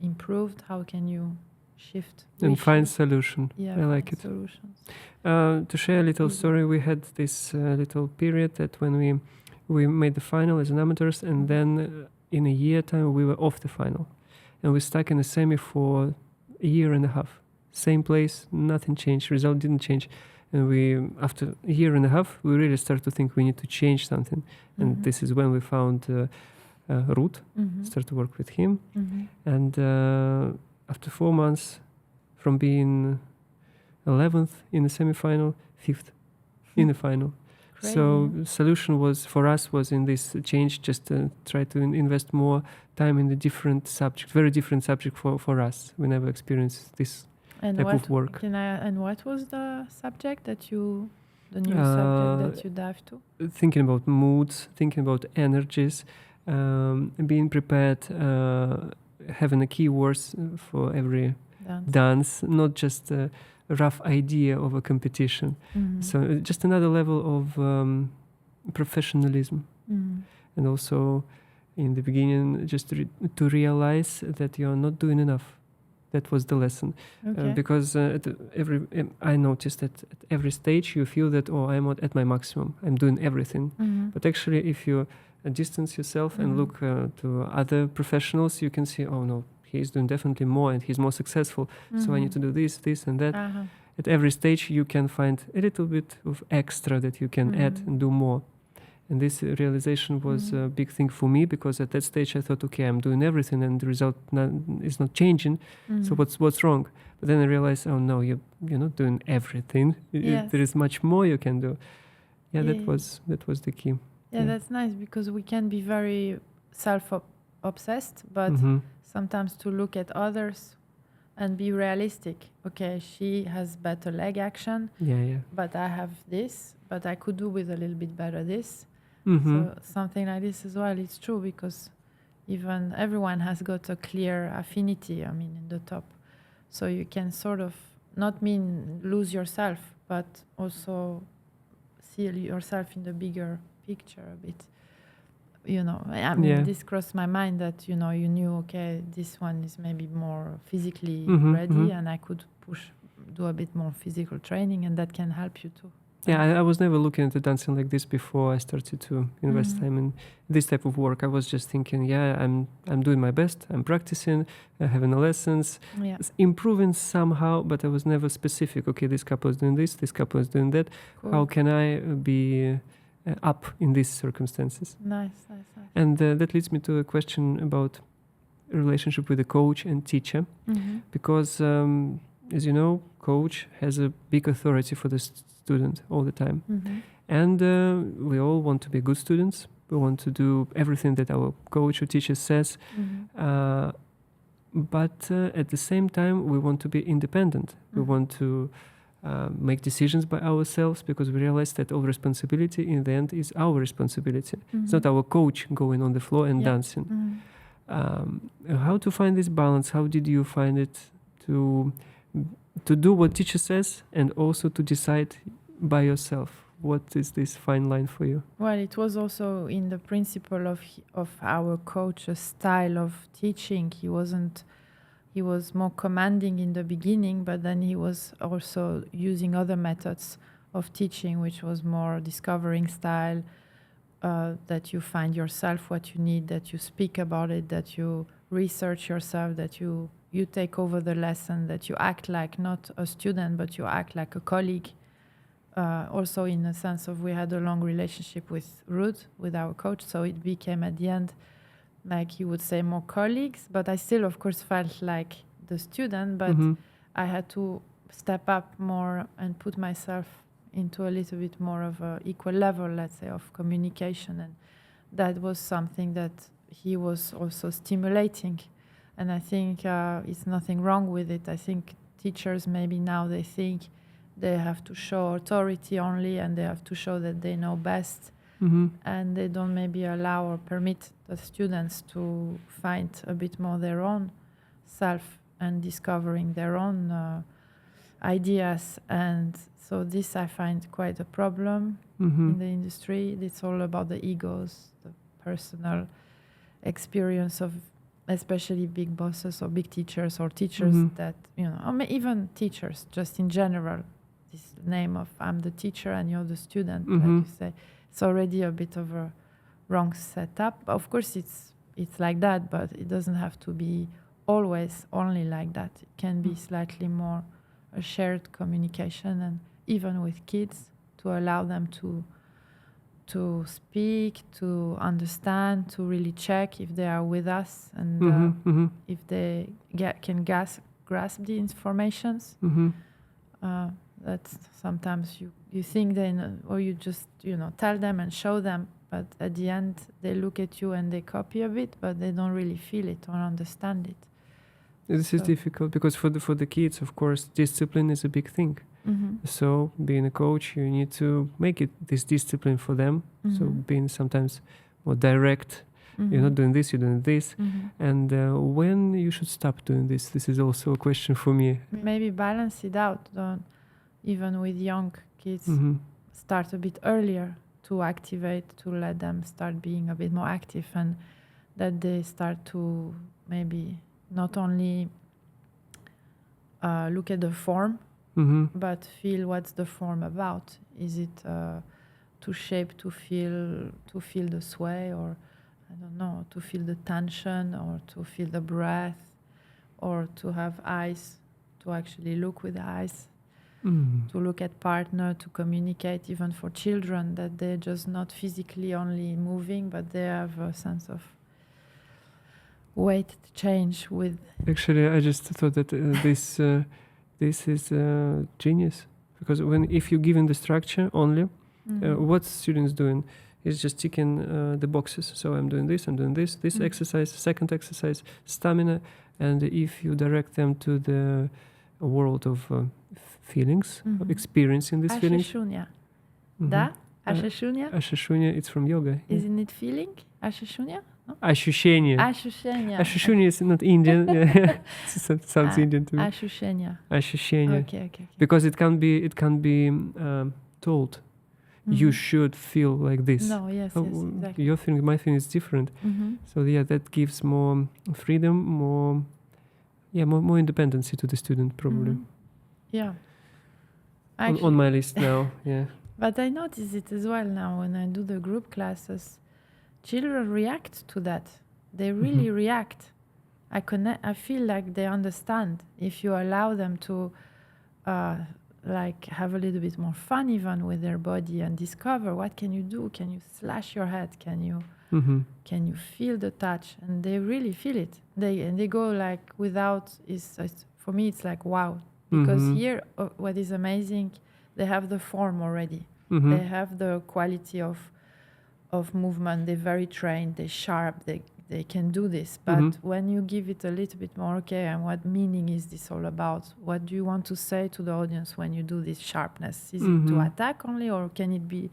improved, how can you shift. And find reshift. solution. Yeah, I like find it. solutions. To share a little Mhm. story, we had this little period that when we made the final as an amateurs, and then in a year time we were off the final, and we stuck in the semi for a year and a half. Same place, nothing changed. Result didn't change, and we after a year and a half we really started to think we need to change something, and Mhm. this is when we found Ruth. Mhm. Started to work with him, Mhm. and after 4 months, from being 11th in the semi-final, 5th in the final. Crazy, So huh? solution was for us was in this change, just try to invest more time in the different subject, very different subject for us. We never experienced this And type what of work. and what was the subject that the new Uh, subject that you dived to? Thinking about moods, thinking about energies, being prepared, having a keywords for every dance, not just a rough idea of a competition. Mhm. So just another level of professionalism, Mhm. and also in the beginning just to realize that you are not doing enough. That was the lesson. Okay. Because I noticed that at every stage you feel that, oh, I'm at my maximum, I'm doing everything. Mhm. But actually if you distance yourself and Mhm. look to other professionals, you can see, oh no, he's doing definitely more and he's more successful, so I need to do this and that. Uh-huh. At every stage you can find a little bit of extra that you can add and do more. And this realization was a big thing for me, because at that stage I thought, okay, I'm doing everything and the result is not changing, so what's wrong? But then I realized, oh no, you're not doing everything. Yes. There is much more you can do. Yeah, Yeah. that was the key. Yeah, that's nice, because we can be very self-obsessed, but Mhm. sometimes to look at others and be realistic. Okay, she has better leg action, Yeah. but I have this, but I could do with a little bit better this. Mhm. So something like this as well, it's true, because even everyone has got a clear affinity, in the top. So you can sort of not mean lose yourself, but also see yourself in the bigger picture a bit. Yeah. This crossed my mind that, you knew, okay, this one is maybe more physically Mhm, ready, mhm. and I could do a bit more physical training, and that can help you too. Yeah, I was never looking at the dancing like this before I started to invest time in this type of work. I was just thinking, yeah, I'm doing my best. I'm practicing, having the lessons, Yeah. improving somehow, but I was never specific. Okay, this couple is doing this couple is doing that. Cool. How can I be up in these circumstances? Nice. And that leads me to a question about relationship with the coach and teacher, because as you know, coach has a big authority for the student all the time. And we all want to be good students. We want to do everything that our coach or teacher says. But at the same time, we want to be independent. We want to make decisions by ourselves, because we realize that all responsibility in the end is our responsibility. It's not our coach going on the floor and dancing. How to find this balance? How did you find it to do what teacher says and also to decide by yourself? What is this fine line for you? Well, it was also in the principle of our coach's style of teaching. He was more commanding in the beginning, but then he was also using other methods of teaching, which was more discovering style, that you find yourself what you need, that you speak about it, that you research yourself, that you take over the lesson, that you act like not a student, but you act like a colleague. Also in the sense of, we had a long relationship with Ruth, with our coach, so it became at the end, like he would say, more colleagues, but I still of course felt like the student, but I had to step up more and put myself into a little bit more of a equal level, let's say, of communication, and that was something that he was also stimulating, and I think it's nothing wrong with it. I think teachers maybe now they think they have to show authority only, and they have to show that they know best, and they don't maybe allow or permit the students to find a bit more their own self and discovering their own ideas. And so this I find quite a problem in the industry. It's all about the egos, the personal experience of especially big bosses or big teachers or teachers that, you know, or even teachers just in general. This name of I'm the teacher and you're the student, like you say, it's already a bit of a wrong setup. Of course, it's like that, but it doesn't have to be always only like that. It can be slightly more a shared communication, and even with kids, to allow them to speak, to understand, to really check if they are with us, and if they can grasp the informations. That sometimes you think they know, or you just, you know, tell them and show them, but at the end they look at you and they copy a bit, but they don't really feel it or understand it. This is difficult because for the kids, of course, discipline is a big thing. So being a coach, you need to make it this discipline for them. So being sometimes more direct, you're not doing this, you're doing this. And when you should stop doing this? This is also a question for me. Maybe balance it out. Don't, even with young kids, start a bit earlier to activate, to let them start being a bit more active, and that they start to maybe not only look at the form, but feel what's the form about. Is it to shape, to feel the sway, or I don't know, to feel the tension, or to feel the breath, or to have eyes, to actually look with the eyes, to look at partner, to communicate, even for children, that they're just not physically only moving, but they have a sense of weight change with. Actually, I just thought that this is genius, because if you give them the structure only, what students doing is just ticking the boxes. So I'm doing this exercise, second exercise, stamina, and if you direct them to the world of feelings, of experiencing these feelings. Ashashunya. Da? Ashashunya? Ashashunya, it's from yoga. Isn't it feeling? Ashashunya? No? Ashushenya. Ashushenya. Ashushenya is not Indian. It sounds Indian to me. Ashushenya. Ashushenya. Okay. Because it can be told. You should feel like this. No, yes, exactly. Your feeling, my feeling is different. So yeah, that gives more freedom, more independency to the student, probably. Yeah. On my list now, yeah. But I notice it as well now when I do the group classes. Children react to that. They really react. I feel like they understand if you allow them to like have a little bit more fun even with their body and discover what can you do. Can you slash your head? Can you feel the touch? And they really feel it. They go like without. For me it's like wow, because here what is amazing, they have the form already. They have the quality of movement. They're very trained. They're sharp. They can do this. But when you give it a little bit more, okay, and what meaning is this all about? What do you want to say to the audience when you do this sharpness? Is it to attack only, or can it be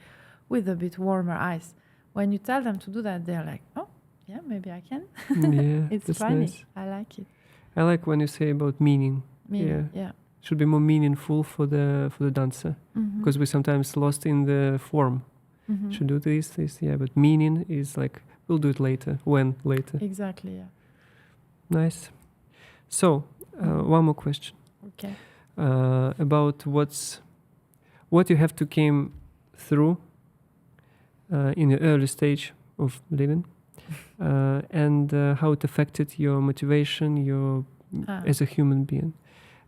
with a bit warmer eyes? When you tell them to do that, they're like, oh, yeah, maybe I can. Yeah, it's funny. Nice. I like it. I like when you say about meaning. Yeah. Should be more meaningful for the dancer, because we're sometimes lost in the form. Should do this, yeah. But meaning is like we'll do it later. When later? Exactly. Yeah. Nice. So one more question. Okay. About what you have to came through in the early stage of living, and how it affected your motivation, as a human being.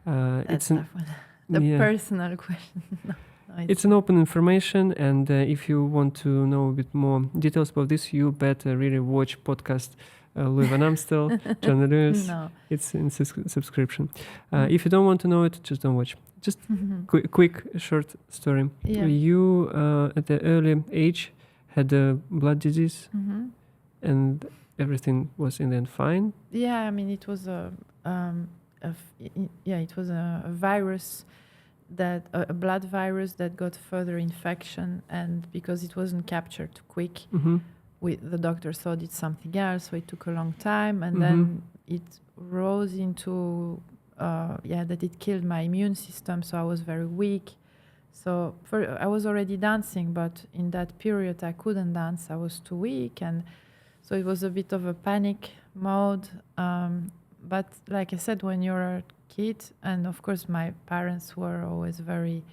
That's tough one. The personal question. No, it's an open information, and if you want to know a bit more details about this, you better really watch podcast Louis Van Amstel, John Lewis. No. It's in subscription. If you don't want to know it, just don't watch. Just quick short story. Yeah. You at the early age had a blood disease, and everything was in the end fine. Yeah, I mean it was it was a virus that a blood virus that got further infection, and because it wasn't captured quick, the doctor thought it's something else, so it took a long time, and then it rose into that it killed my immune system, so I was very weak. So I was already dancing, but in that period I couldn't dance. I was too weak, and so it was a bit of a panic mode. But like I said, when you're a kid, and of course my parents were always very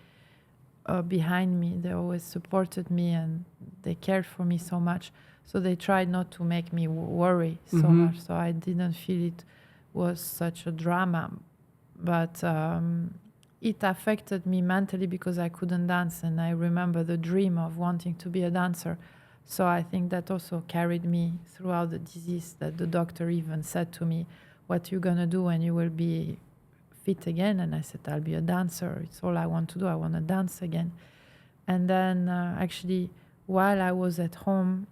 behind me. They always supported me, and they cared for me so much. So they tried not to make me worry so much. So I didn't feel it was such a drama. But it affected me mentally because I couldn't dance, and I remember the dream of wanting to be a dancer. So I think that also carried me throughout the disease, that the doctor even said to me, what you gonna do when you will be fit again? And I said, I'll be a dancer. It's all I want to do. I want to dance again. And then actually, while I was at home,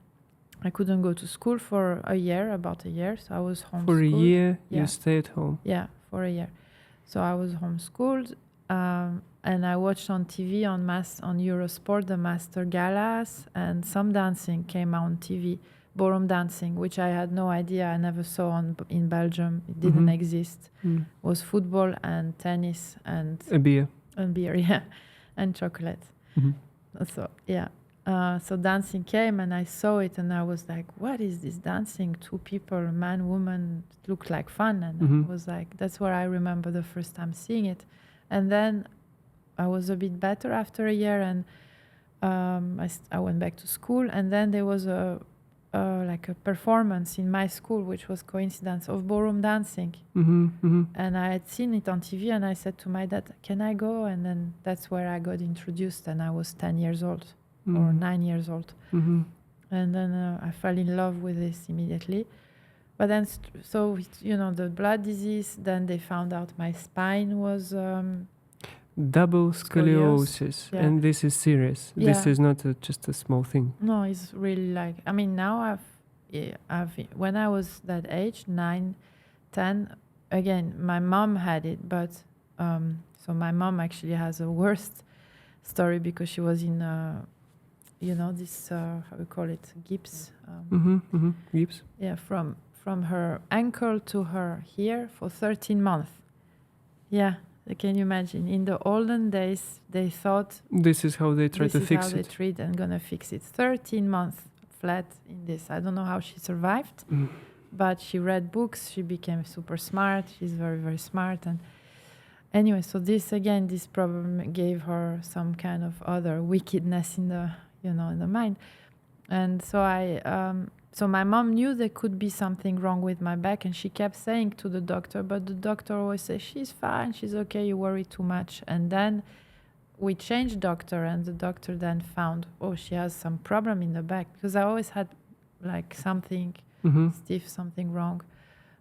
I couldn't go to school for about a year. So I was homeschooled. For a year, you stayed home? Yeah, for a year. So I was homeschooled, and I watched on TV on Eurosport the Master Galas, and some dancing came out on TV, ballroom dancing, which I had no idea. I never saw in Belgium. It didn't exist. It was football and tennis and a beer. And beer, yeah, and chocolate. So yeah. So dancing came, and I saw it, and I was like, what is this dancing? Two people, man, woman, it looked like fun. And I was like, that's where I remember the first time seeing it. And then I was a bit better after a year, and I went back to school, and then there was a performance in my school, which was coincidence, of ballroom dancing. And I had seen it on TV, and I said to my dad, can I go? And then that's where I got introduced, and I was 10 years old. Or 9 years old. And then I fell in love with this immediately. But then, the blood disease, then they found out my spine was... double scoliosis. Yeah. And this is serious. Yeah. This is not just a small thing. No, it's really like... I mean, now when I was that age, 9, 10, again, my mom had it, but... so my mom actually has a worst story because she was in... this, how we call it, gips. Gips? Yeah, from her ankle to her here for 13 months. Yeah, can you imagine? In the olden days, they thought... This is how they try to fix it. This is how they treat and gonna fix it. 13 months flat in this. I don't know how she survived, but she read books. She became super smart. She's very, very smart. And anyway, so this problem gave her some kind of other wickedness in the... in the mind. And so so my mom knew there could be something wrong with my back, and she kept saying to the doctor, but the doctor always says, she's fine, she's okay, you worry too much. And then we changed doctor, and the doctor then found, she has some problem in the back, because I always had like something stiff, something wrong.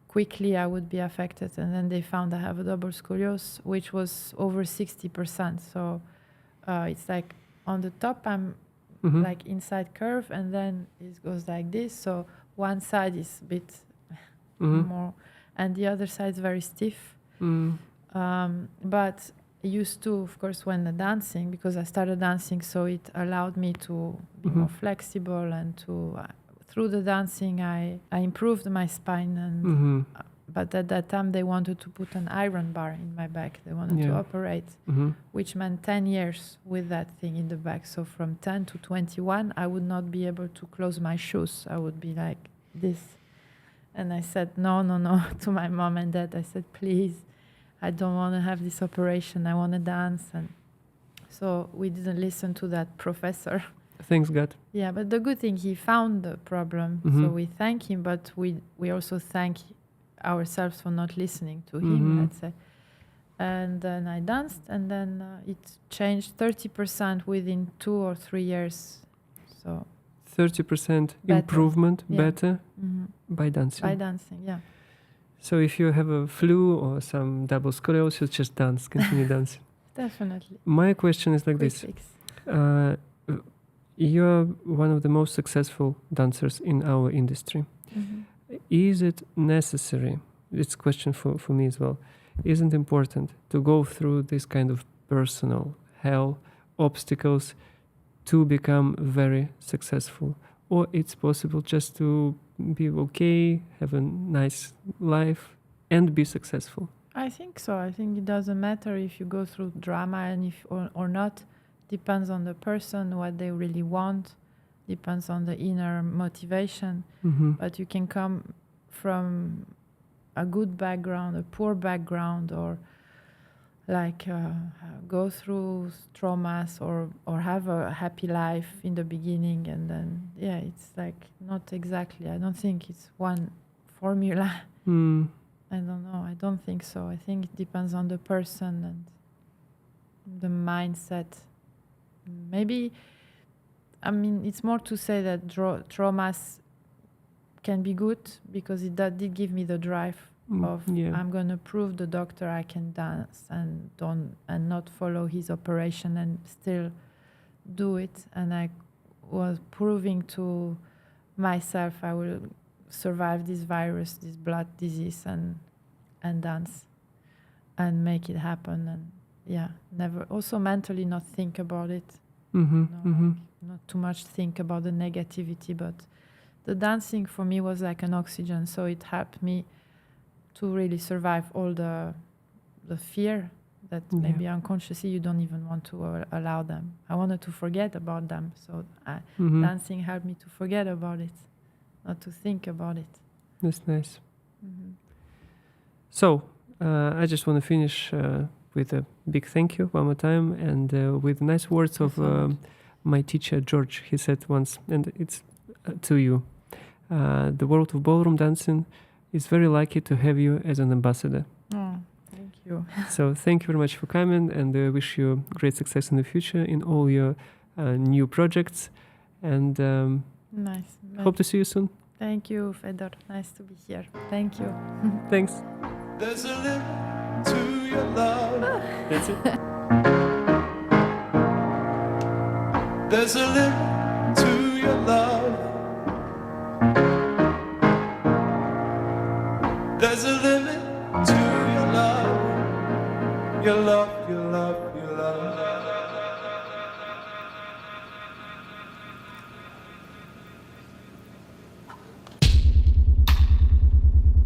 Quickly I would be affected, and then they found I have a double scoliosis, which was over 60%. So it's like on the top I'm like inside curve, and then it goes like this. So one side is a bit more, and the other side is very stiff. But I used to, of course, when dancing, because I started dancing, so it allowed me to be more flexible, and to through the dancing I improved my spine. And but at that time they wanted to put an iron bar in my back. They wanted to operate, which meant 10 years with that thing in the back. So from 10 to 21, I would not be able to close my shoes. I would be like this. And I said, no, to my mom and dad. I said, please, I don't want to have this operation. I want to dance. And so we didn't listen to that professor. Thanks God. Yeah, but the good thing, he found the problem. So we thank him, but we also thank ourselves for not listening to him, let's say. And then I danced, and then it changed 30% within 2 or 3 years. So 30% improvement, better by dancing. By dancing, yeah. So if you have a flu or some double scoliosis, just dance, continue dancing. Definitely. My question is like Quick this. fix. You're one of the most successful dancers in our industry. Is it necessary, it's a question for me as well, isn't it important to go through this kind of personal hell, obstacles to become very successful? Or it's possible just to be okay, have a nice life, and be successful? I think so. I think it doesn't matter if you go through drama and if or not. Depends on the person, what they really want. Depends on the inner motivation. Mm-hmm. But you can come from a good background, a poor background, or like go through traumas or have a happy life in the beginning, and then it's like not exactly. I don't think it's one formula. Mm. I don't know. I don't think so. I think it depends on the person and the mindset. Maybe, I mean, it's more to say that traumas can be good because that did give me the drive of I'm going to prove the doctor I can dance and not follow his operation and still do it. And I was proving to myself I will survive this virus, this blood disease, and dance and make it happen. And never also mentally not think about it. Mm-hmm. Like not too much think about the negativity, but the dancing for me was like an oxygen, so it helped me to really survive all the fear that maybe unconsciously you don't even want to allow them. I wanted to forget about them, so dancing helped me to forget about it, not to think about it. That's nice. Mm-hmm. So I just want to finish with a big thank you one more time, and with nice words of my teacher George. He said once, and it's to you, the world of ballroom dancing is very lucky to have you as an ambassador. Oh, thank you. So thank you very much for coming, and I wish you great success in the future in all your new projects, and Nice. hope to see you soon. Thank you, Fedor. Nice to be here. Thank you. Thanks. There's a limit to your love. That's it. There's a limit to your love. There's a limit to your love. Your love, your love, your love.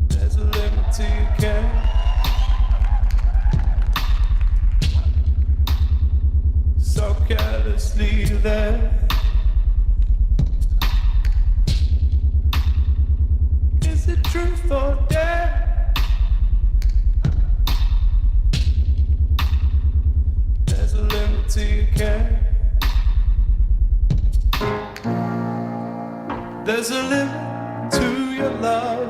There's a limit to your care. So carelessly there. Is it truth or dare? There's a limit to your care. There's a limit to your love.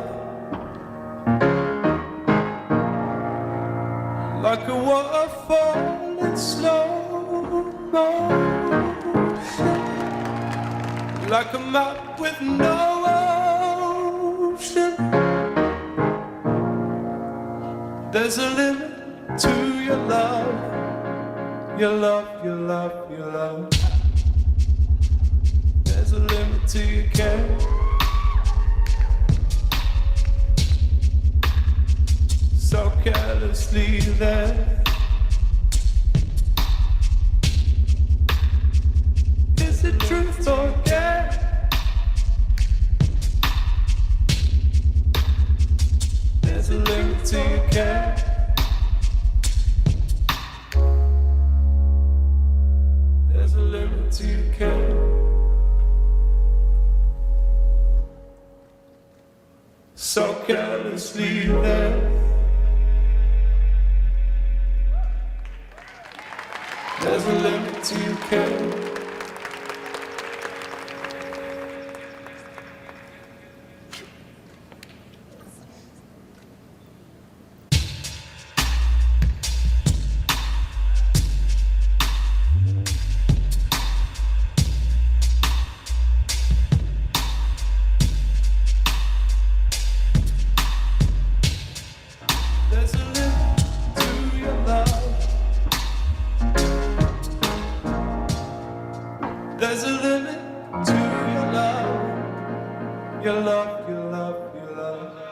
Like a waterfall in slow motion, like a map with no ocean. There's a limit to your love, your love, your love, your love. There's a limit to your care. So carelessly there. Is it truth or dare? There's a limit to your care. There's a limit to your care. So carelessly there. There's a limit to your care. There's a limit to your love. There's a limit to your love. Your love, your love, your love.